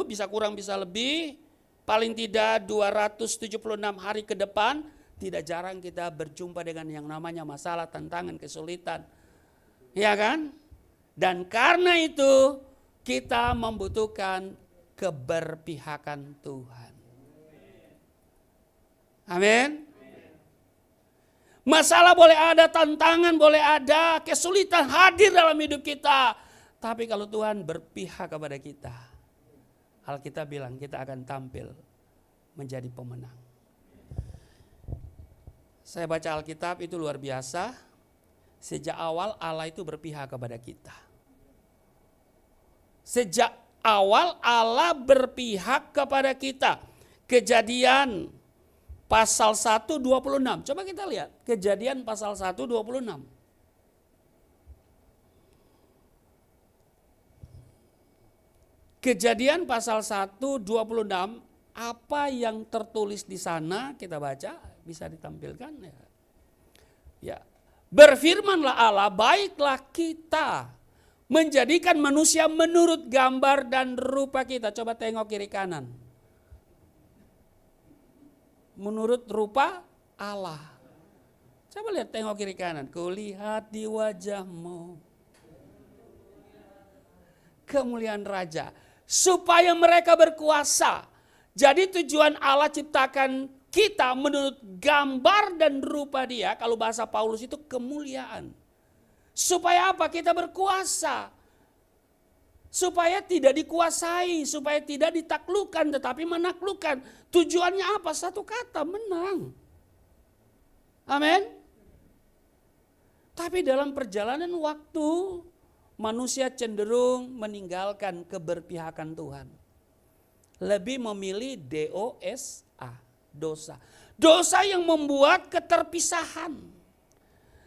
bisa kurang bisa lebih, paling tidak 276 hari ke depan, tidak jarang kita berjumpa dengan yang namanya masalah, tantangan, kesulitan. Ya kan? Dan karena itu kita membutuhkan keberpihakan Tuhan. Amin. Masalah boleh ada, tantangan boleh ada, kesulitan hadir dalam hidup kita. Tapi kalau Tuhan berpihak kepada kita, Alkitab bilang kita akan tampil menjadi pemenang. Saya baca Alkitab itu luar biasa. Sejak awal Allah itu berpihak kepada kita. Sejak awal Allah berpihak kepada kita. Kejadian pasal 1:26. Coba kita lihat. Kejadian pasal 1:26. Kejadian pasal 1:26, apa yang tertulis di sana kita baca, bisa ditampilkan ya. Ya. Berfirmanlah Allah, baiklah kita menjadikan manusia menurut gambar dan rupa kita. Coba tengok kiri kanan. Menurut rupa Allah. Coba lihat, tengok kiri kanan. Kulihat di wajahmu kemuliaan Raja, supaya mereka berkuasa. Jadi tujuan Allah ciptakan kita menurut gambar dan rupa Dia. Kalau bahasa Paulus itu kemuliaan. Supaya apa? Kita berkuasa. Supaya tidak dikuasai, supaya tidak ditaklukkan, tetapi menaklukkan. Tujuannya apa? Satu kata, menang. Amin. Tapi dalam perjalanan waktu, manusia cenderung meninggalkan keberpihakan Tuhan. Lebih memilih DOSA, dosa. Dosa yang membuat keterpisahan.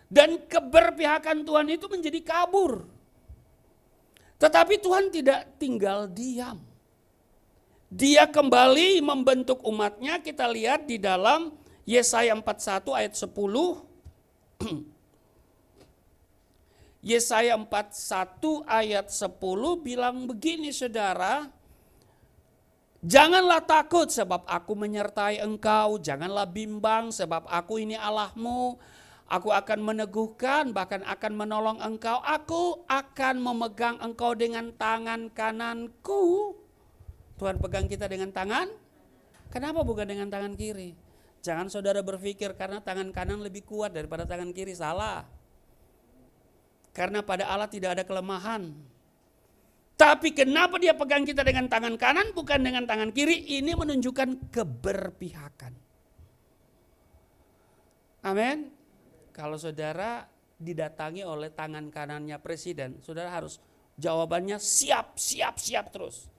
Dan keberpihakan Tuhan itu menjadi kabur. Tetapi Tuhan tidak tinggal diam. Dia kembali membentuk umatnya. Kita lihat di dalam Yesaya 41 ayat 10. Yesaya 41 ayat 10 bilang begini, saudara. Janganlah takut sebab aku menyertai engkau. Janganlah bimbang sebab aku ini Allahmu. Aku akan meneguhkan, bahkan akan menolong engkau. Aku akan memegang engkau dengan tangan kananku. Tuhan pegang kita dengan tangan. Kenapa bukan dengan tangan kiri? Jangan saudara berpikir karena tangan kanan lebih kuat daripada tangan kiri. Salah. Karena pada Allah tidak ada kelemahan. Tapi kenapa Dia pegang kita dengan tangan kanan bukan dengan tangan kiri? Ini menunjukkan keberpihakan. Amin. Kalau saudara didatangi oleh tangan kanannya presiden, saudara harus jawabannya siap terus.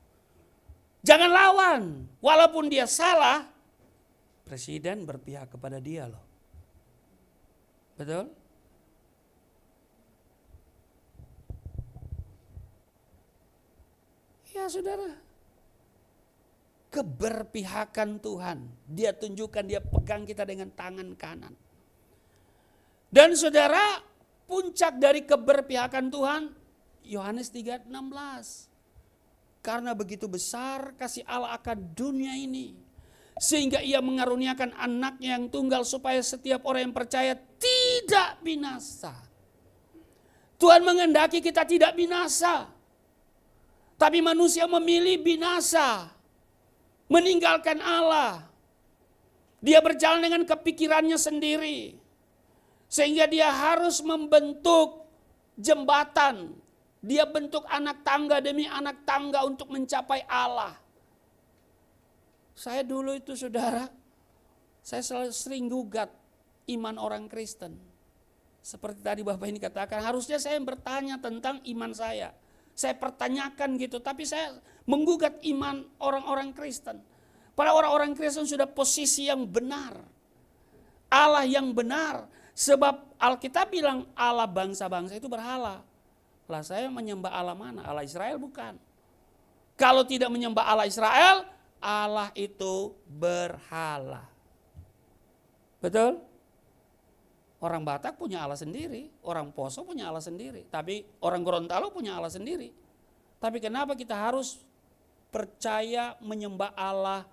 Jangan lawan, walaupun dia salah, presiden berpihak kepada dia loh. Betul? Ya saudara, keberpihakan Tuhan, Dia tunjukkan, Dia pegang kita dengan tangan kanan. Dan saudara, puncak dari keberpihakan Tuhan, Yohanes 3:16. Karena begitu besar kasih Allah akan dunia ini, sehingga Ia mengaruniakan anaknya yang tunggal supaya setiap orang yang percaya tidak binasa. Tuhan menghendaki kita tidak binasa. Tapi manusia memilih binasa. Meninggalkan Allah. Dia berjalan dengan kepikirannya sendiri. Sehingga dia harus membentuk jembatan. Dia bentuk anak tangga demi anak tangga untuk mencapai Allah. Saya dulu itu saudara, saya sering gugat iman orang Kristen. Seperti tadi Bapak ini katakan, harusnya saya bertanya tentang iman saya. Saya pertanyakan gitu, tapi saya menggugat iman orang-orang Kristen. Pada orang-orang Kristen sudah posisi yang benar. Allah yang benar. Sebab Alkitab bilang Allah bangsa-bangsa itu berhala. Lah saya menyembah Allah mana? Allah Israel bukan. Kalau tidak menyembah Allah Israel, Allah itu berhala. Betul? Orang Batak punya Allah sendiri, orang Poso punya Allah sendiri, tapi orang Gorontalo punya Allah sendiri. Tapi kenapa kita harus percaya menyembah Allah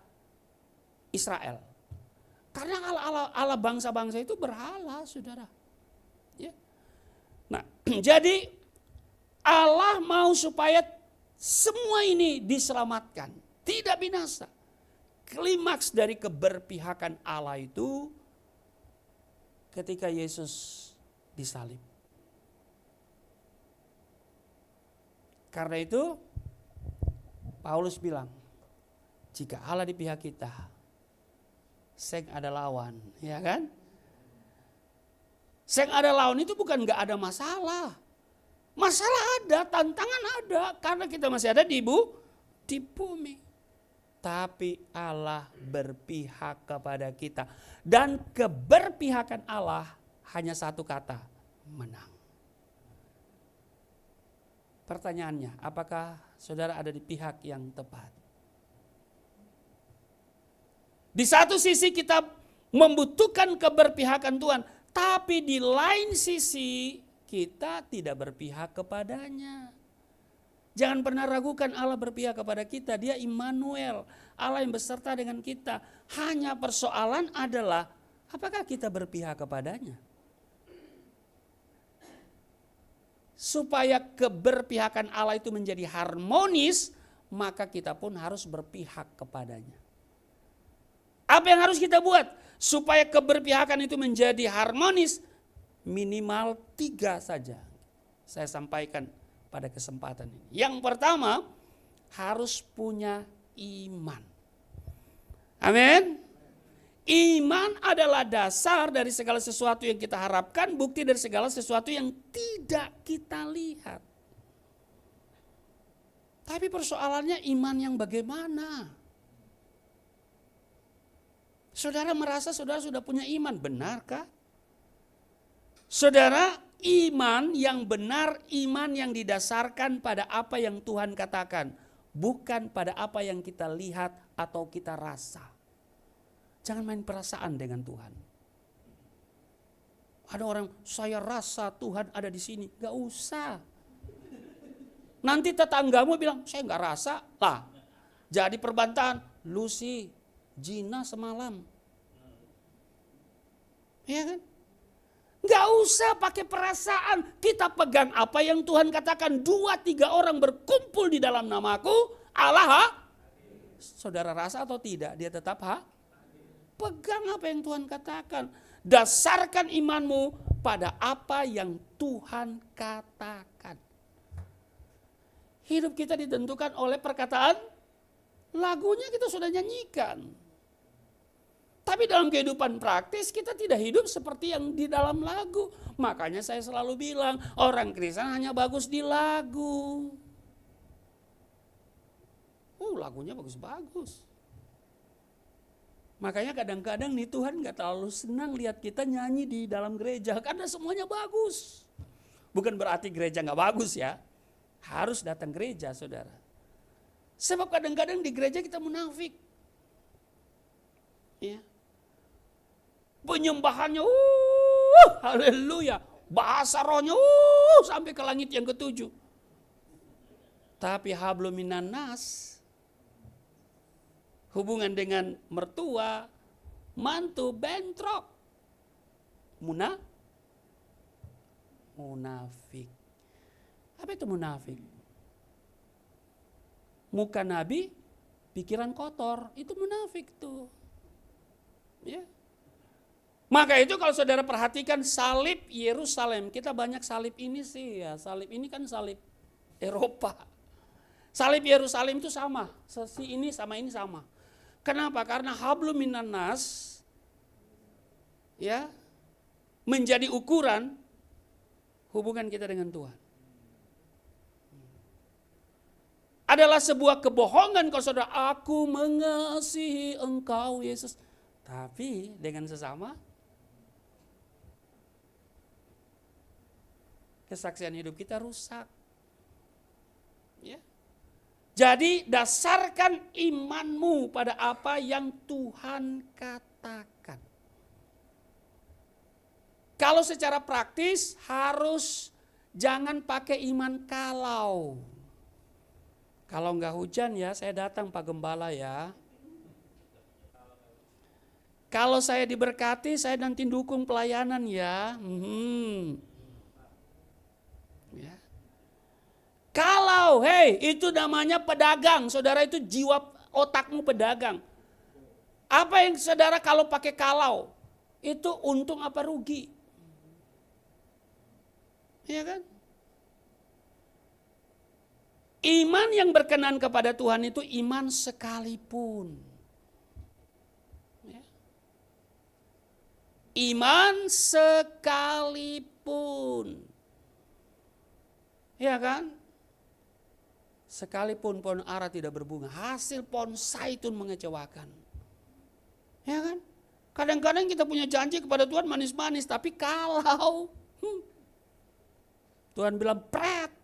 Israel? Karena Allah bangsa-bangsa itu berhala, saudara. Ya. Nah, jadi Allah mau supaya semua ini diselamatkan, tidak binasa. Klimaks dari keberpihakan Allah itu ketika Yesus disalib. Karena itu Paulus bilang, jika Allah di pihak kita, seng ada lawan, ya kan? Seng ada lawan itu bukan gak ada masalah. Masalah ada, tantangan ada, karena kita masih ada di bumi. Tapi Allah berpihak kepada kita. Dan keberpihakan Allah hanya satu kata, menang. Pertanyaannya, apakah saudara ada di pihak yang tepat? Di satu sisi kita membutuhkan keberpihakan Tuhan, tapi di lain sisi kita tidak berpihak kepadanya. Jangan pernah ragukan Allah berpihak kepada kita. Dia Immanuel, Allah yang beserta dengan kita. Hanya persoalan adalah apakah kita berpihak kepadanya? Supaya keberpihakan Allah itu menjadi harmonis, maka kita pun harus berpihak kepadanya. Apa yang harus kita buat supaya keberpihakan itu menjadi harmonis? Minimal 3 saja saya sampaikan pada kesempatan ini. Yang pertama, harus punya iman. Amin. Iman adalah dasar dari segala sesuatu yang kita harapkan, bukti dari segala sesuatu yang tidak kita lihat. Tapi persoalannya iman yang bagaimana? Saudara merasa saudara sudah punya iman, benarkah? Saudara, iman yang benar, iman yang didasarkan pada apa yang Tuhan katakan, bukan pada apa yang kita lihat atau kita rasa. Jangan main perasaan dengan Tuhan. Ada orang, saya rasa Tuhan ada di sini. Gak usah. Nanti tetanggamu bilang, saya gak rasa. Lah, jadi perbantahan. Lucy, Gina semalam. Ya kan? Gak usah pakai perasaan. Kita pegang apa yang Tuhan katakan. 2-3 orang berkumpul di dalam namaku. Allah, saudara rasa atau tidak? Dia tetap pegang apa yang Tuhan katakan. Dasarkan imanmu pada apa yang Tuhan katakan. Hidup kita ditentukan oleh perkataan, lagunya kita sudah nyanyikan. Tapi dalam kehidupan praktis kita tidak hidup seperti yang di dalam lagu. Makanya saya selalu bilang, orang Kristen hanya bagus di lagu. Lagunya bagus-bagus. Makanya kadang-kadang nih Tuhan gak terlalu senang lihat kita nyanyi di dalam gereja. Karena semuanya bagus. Bukan berarti gereja gak bagus ya. Harus datang gereja saudara. Sebab kadang-kadang di gereja kita munafik. Ya. Penyembahannya haleluya. Bahasa rohnya sampai ke langit yang ke-7. Tapi hablum minan nas, hubungan dengan mertua, mantu, bentrok. Munafik. Apa itu munafik? Muka Nabi, pikiran kotor. Itu munafik tuh. Ya. Maka itu kalau saudara perhatikan salib Yerusalem. Kita banyak salib ini sih ya. Salib ini kan salib Eropa. Salib Yerusalem itu sama. Sesi ini sama ini sama. Kenapa? Karena hablum minan nas ya, menjadi ukuran hubungan kita dengan Tuhan. Adalah sebuah kebohongan kalau saudara, aku mengasihi engkau Yesus. Tapi dengan sesama, kesaksian hidup kita rusak. Ya. Jadi dasarkan imanmu pada apa yang Tuhan katakan. Kalau secara praktis harus jangan pakai iman kalau. Kalau enggak hujan ya saya datang Pak Gembala ya. Kalau saya diberkati saya nanti dukung pelayanan ya. Ya. Kalau, itu namanya pedagang. Saudara itu jiwa otakmu pedagang. Apa yang saudara kalau pakai kalau? Itu untung apa rugi? Iya kan? Iman yang berkenan kepada Tuhan itu iman sekalipun. Ya. Iman sekalipun. Ya kan? Sekalipun pohon ara tidak berbunga, hasil pohon zaitun mengecewakan. Ya kan? Kadang-kadang kita punya janji kepada Tuhan manis-manis, tapi kalau Tuhan bilang pret,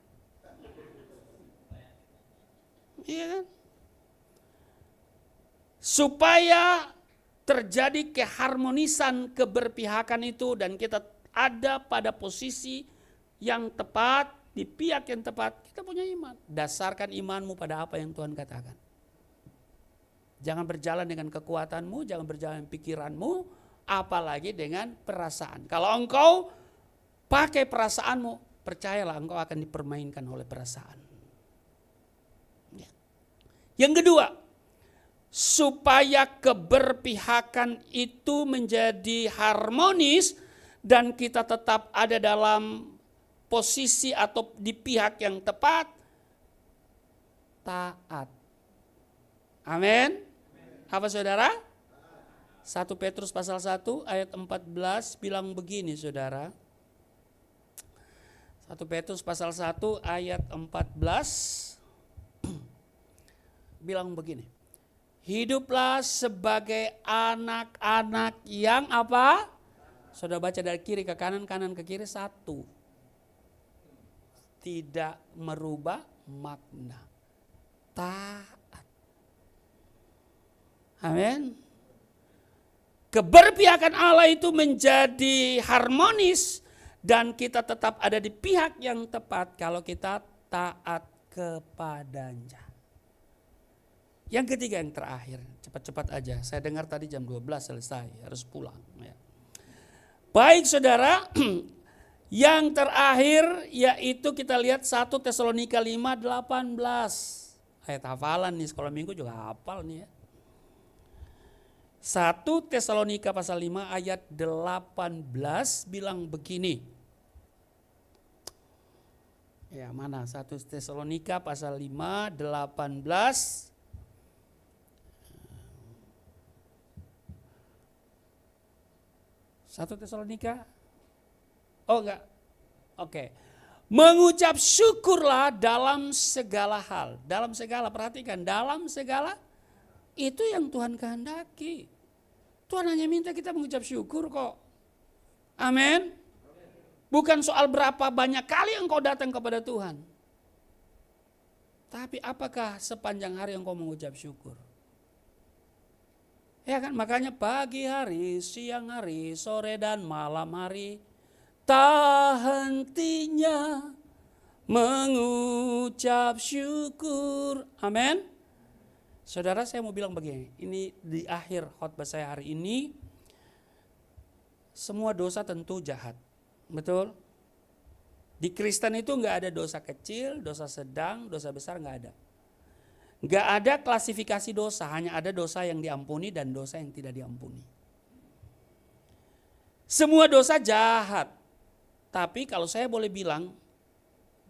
Iya kan? Supaya terjadi keharmonisan keberpihakan itu dan kita ada pada posisi yang tepat, di pihak yang tepat, kita punya iman. Dasarkan imanmu pada apa yang Tuhan katakan. Jangan berjalan dengan kekuatanmu, jangan berjalan dengan pikiranmu, apalagi dengan perasaan. Kalau engkau pakai perasaanmu, percayalah engkau akan dipermainkan oleh perasaan. Yang kedua, supaya keberpihakan itu menjadi harmonis dan kita tetap ada dalam posisi atau di pihak yang tepat, taat. Amin. Apa saudara? 1 Petrus pasal 1 ayat 14 bilang begini saudara. 1 Petrus pasal 1 ayat 14 bilang begini. Hiduplah sebagai anak-anak yang apa? Saudara baca dari kiri ke kanan, kanan ke kiri, satu. Tidak merubah makna. Taat. Amin. Keberpihakan Allah itu menjadi harmonis dan kita tetap ada di pihak yang tepat kalau kita taat kepadanya. Yang ketiga, yang terakhir, cepat-cepat aja. Saya dengar tadi jam 12 selesai, harus pulang. Ya. Baik saudara, yang terakhir yaitu kita lihat 1 Tesalonika 5:18. Ayat hafalan nih, sekolah minggu juga hafal nih ya. 1 Tesalonika pasal 5 ayat 18 bilang begini. Ya mana 1 Tesalonika pasal 5, 18. 1 Tesalonika? Oh enggak. Oke. Mengucap syukurlah dalam segala hal. Dalam segala, perhatikan. Dalam segala itu yang Tuhan kehendaki. Tuhan hanya minta kita mengucap syukur kok. Amin. Bukan soal berapa banyak kali engkau datang kepada Tuhan. Tapi apakah sepanjang hari engkau mengucap syukur? Ya kan, makanya pagi hari, siang hari, sore dan malam hari, tak hentinya mengucap syukur. Amin. Saudara, saya mau bilang begini, ini di akhir khotbah saya hari ini, semua dosa tentu jahat, betul? Di Kristen itu nggak ada dosa kecil, dosa sedang, dosa besar nggak ada. Nggak ada klasifikasi dosa, hanya ada dosa yang diampuni dan dosa yang tidak diampuni. Semua dosa jahat, tapi kalau saya boleh bilang,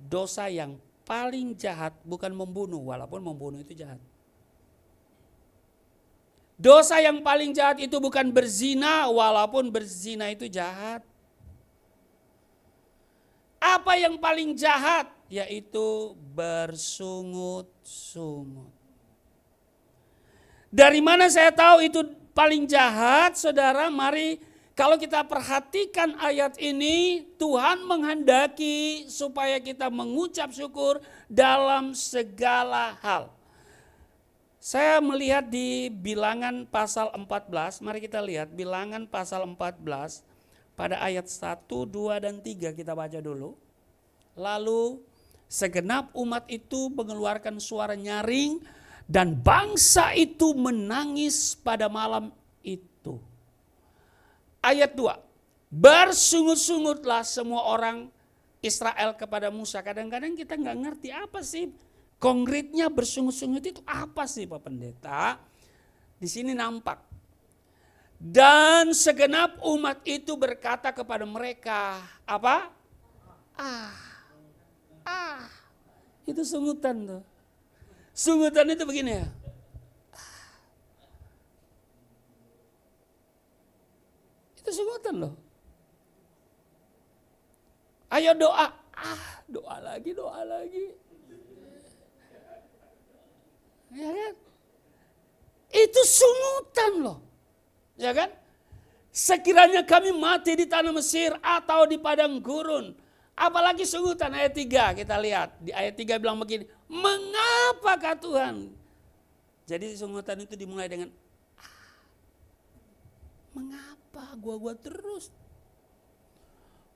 dosa yang paling jahat bukan membunuh, walaupun membunuh itu jahat. Dosa yang paling jahat itu bukan berzina, walaupun berzina itu jahat. Apa yang paling jahat? Yaitu bersungut-sungut. Dari mana saya tahu itu paling jahat, saudara? Mari kalau kita perhatikan ayat ini, Tuhan menghendaki supaya kita mengucap syukur dalam segala hal. Saya melihat di Bilangan pasal 14, mari kita lihat Bilangan pasal 14 pada ayat 1, 2, dan 3 kita baca dulu. Lalu segenap umat itu mengeluarkan suara nyaring dan bangsa itu menangis pada malam itu. Ayat 2, bersungut-sungutlah semua orang Israel kepada Musa. Kadang-kadang kita nggak ngerti apa sih konkretnya bersungut-sungut itu apa sih Pak Pendeta. Di sini nampak. Dan segenap umat itu berkata kepada mereka, apa? Itu sungutan tuh. Sungutan itu begini ya. Itu sungutan loh. Ayo doa. Doa lagi. Ya kan? Itu sungutan loh. Ya kan? Sekiranya kami mati di tanah Mesir atau di padang gurun, Apalagi sungutan ayat 3 kita lihat. Di ayat 3 bilang begini, mengapakah Tuhan? Jadi sungutan itu dimulai dengan, mengapa gua terus?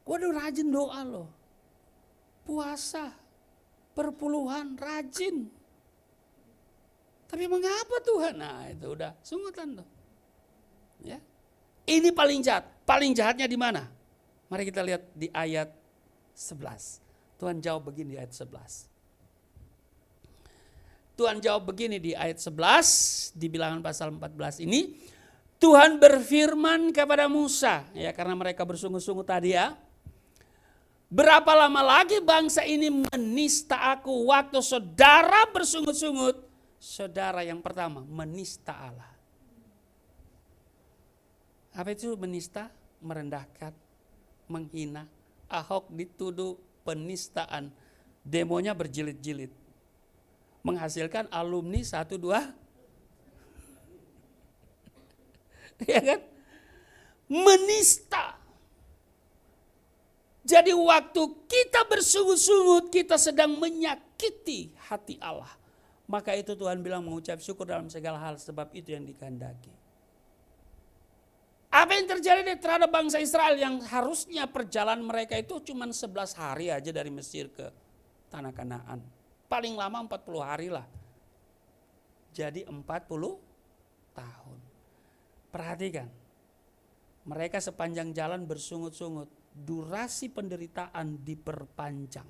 Gua udah rajin doa loh. Puasa, perpuluhan, rajin. Tapi mengapa Tuhan? Nah itu udah sungutan tuh. Ya. Ini paling jahat. Paling jahatnya di mana? Mari kita lihat di ayat 11. Tuhan jawab begini di ayat 11. Tuhan jawab begini di ayat 11 di Bilangan pasal 14 ini. Tuhan berfirman kepada Musa, ya karena mereka bersungguh-sungguh tadi ya. Berapa lama lagi bangsa ini menista aku waktu saudara bersungut-sungut? Saudara yang pertama menista Allah. Apa itu menista? Merendahkan, menghina. Ahok dituduh penistaan. Demonya berjilid-jilid. Menghasilkan alumni 1, 2. Ya kan? Menista. Jadi waktu kita bersungut-sungut, kita sedang menyakiti hati Allah. Maka itu Tuhan bilang mengucap syukur dalam segala hal, sebab itu yang dikehendaki. Apa yang terjadi terhadap bangsa Israel yang harusnya perjalanan mereka itu cuma 11 hari aja dari Mesir ke Tanah Kanaan. Paling lama 40 hari lah. Jadi 40 tahun. Perhatikan, mereka sepanjang jalan bersungut-sungut. Durasi penderitaan diperpanjang.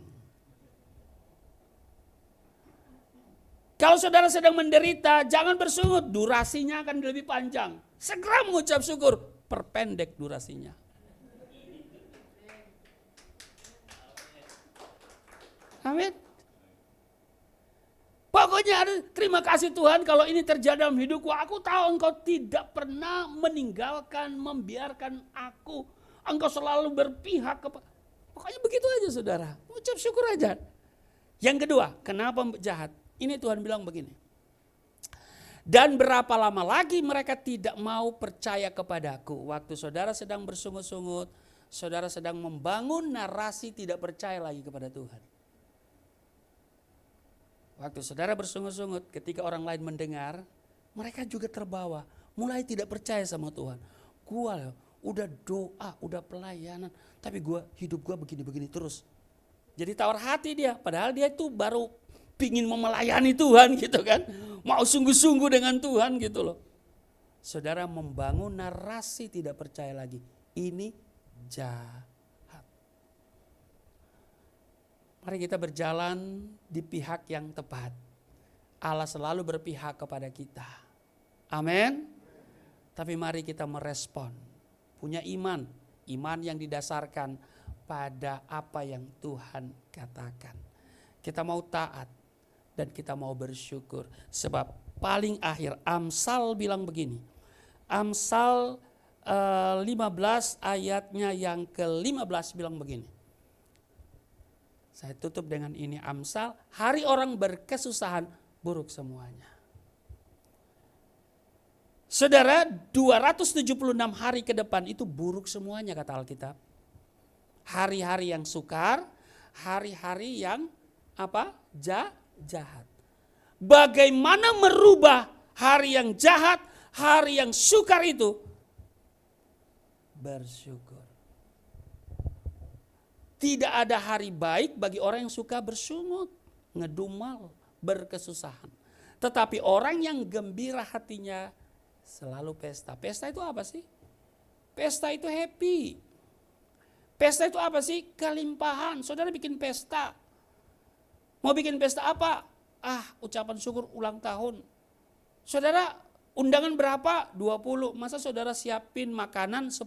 Kalau saudara sedang menderita, jangan bersungut, durasinya akan lebih panjang. Segera mengucap syukur, perpendek durasinya. Amin. Pokoknya terima kasih Tuhan kalau ini terjadi dalam hidupku. Aku tahu Engkau tidak pernah meninggalkan, membiarkan aku. Engkau selalu berpihak kepada. Pokoknya begitu aja saudara. Ucap syukur aja. Yang kedua, kenapa jahat? Ini Tuhan bilang begini. Dan berapa lama lagi mereka tidak mau percaya kepadaku. Waktu saudara sedang bersungut-sungut. Saudara sedang membangun narasi tidak percaya lagi kepada Tuhan. Waktu saudara bersungut-sungut, ketika orang lain mendengar, mereka juga terbawa. Mulai tidak percaya sama Tuhan. Gua udah doa, udah pelayanan, tapi hidup gue begini-begini terus. Jadi tawar hati dia, padahal dia itu baru pingin melayani Tuhan gitu kan. Mau sungguh-sungguh dengan Tuhan gitu loh. Saudara membangun narasi tidak percaya lagi. Ini jahat. Mari kita berjalan di pihak yang tepat. Allah selalu berpihak kepada kita. Amin. Tapi mari kita merespon. Punya iman yang didasarkan pada apa yang Tuhan katakan. Kita mau taat dan kita mau bersyukur. Sebab paling akhir Amsal bilang begini. Amsal 15 ayatnya yang ke-15 bilang begini. Saya tutup dengan ini Amsal. Hari orang berkesusahan buruk semuanya. Saudara, 276 hari ke depan itu buruk semuanya kata Alkitab. Hari-hari yang sukar, hari-hari yang jahat. Bagaimana merubah hari yang jahat, hari yang sukar itu? Bersyukur. Tidak ada hari baik bagi orang yang suka bersungut, ngedumel, berkesusahan. Tetapi orang yang gembira hatinya selalu pesta. Pesta itu apa sih? Pesta itu happy. Pesta itu apa sih? Kelimpahan. Saudara bikin pesta. Mau bikin pesta apa? Ucapan syukur ulang tahun. Saudara undangan berapa? 20. Masa saudara siapin makanan 10?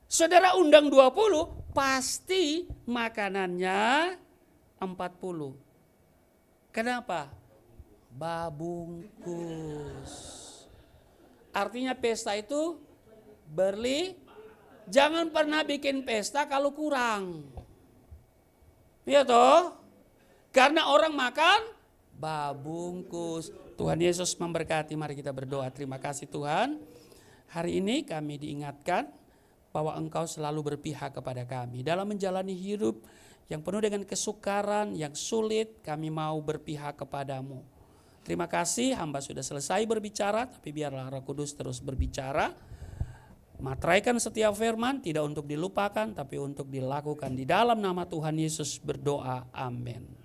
Saudara undang 20, pasti makanannya 40. Kenapa? Babungkus. Artinya pesta itu jangan pernah bikin pesta kalau kurang. Iya toh? Karena orang makan babungkus. Tuhan Yesus memberkati, mari kita berdoa. Terima kasih Tuhan. Hari ini kami diingatkan bahwa Engkau selalu berpihak kepada kami. Dalam menjalani hidup yang penuh dengan kesukaran, yang sulit, kami mau berpihak kepadamu. Terima kasih, hamba sudah selesai berbicara, tapi biarlah Roh Kudus terus berbicara. Materaikan setiap firman, tidak untuk dilupakan, tapi untuk dilakukan. Di dalam nama Tuhan Yesus berdoa, amin.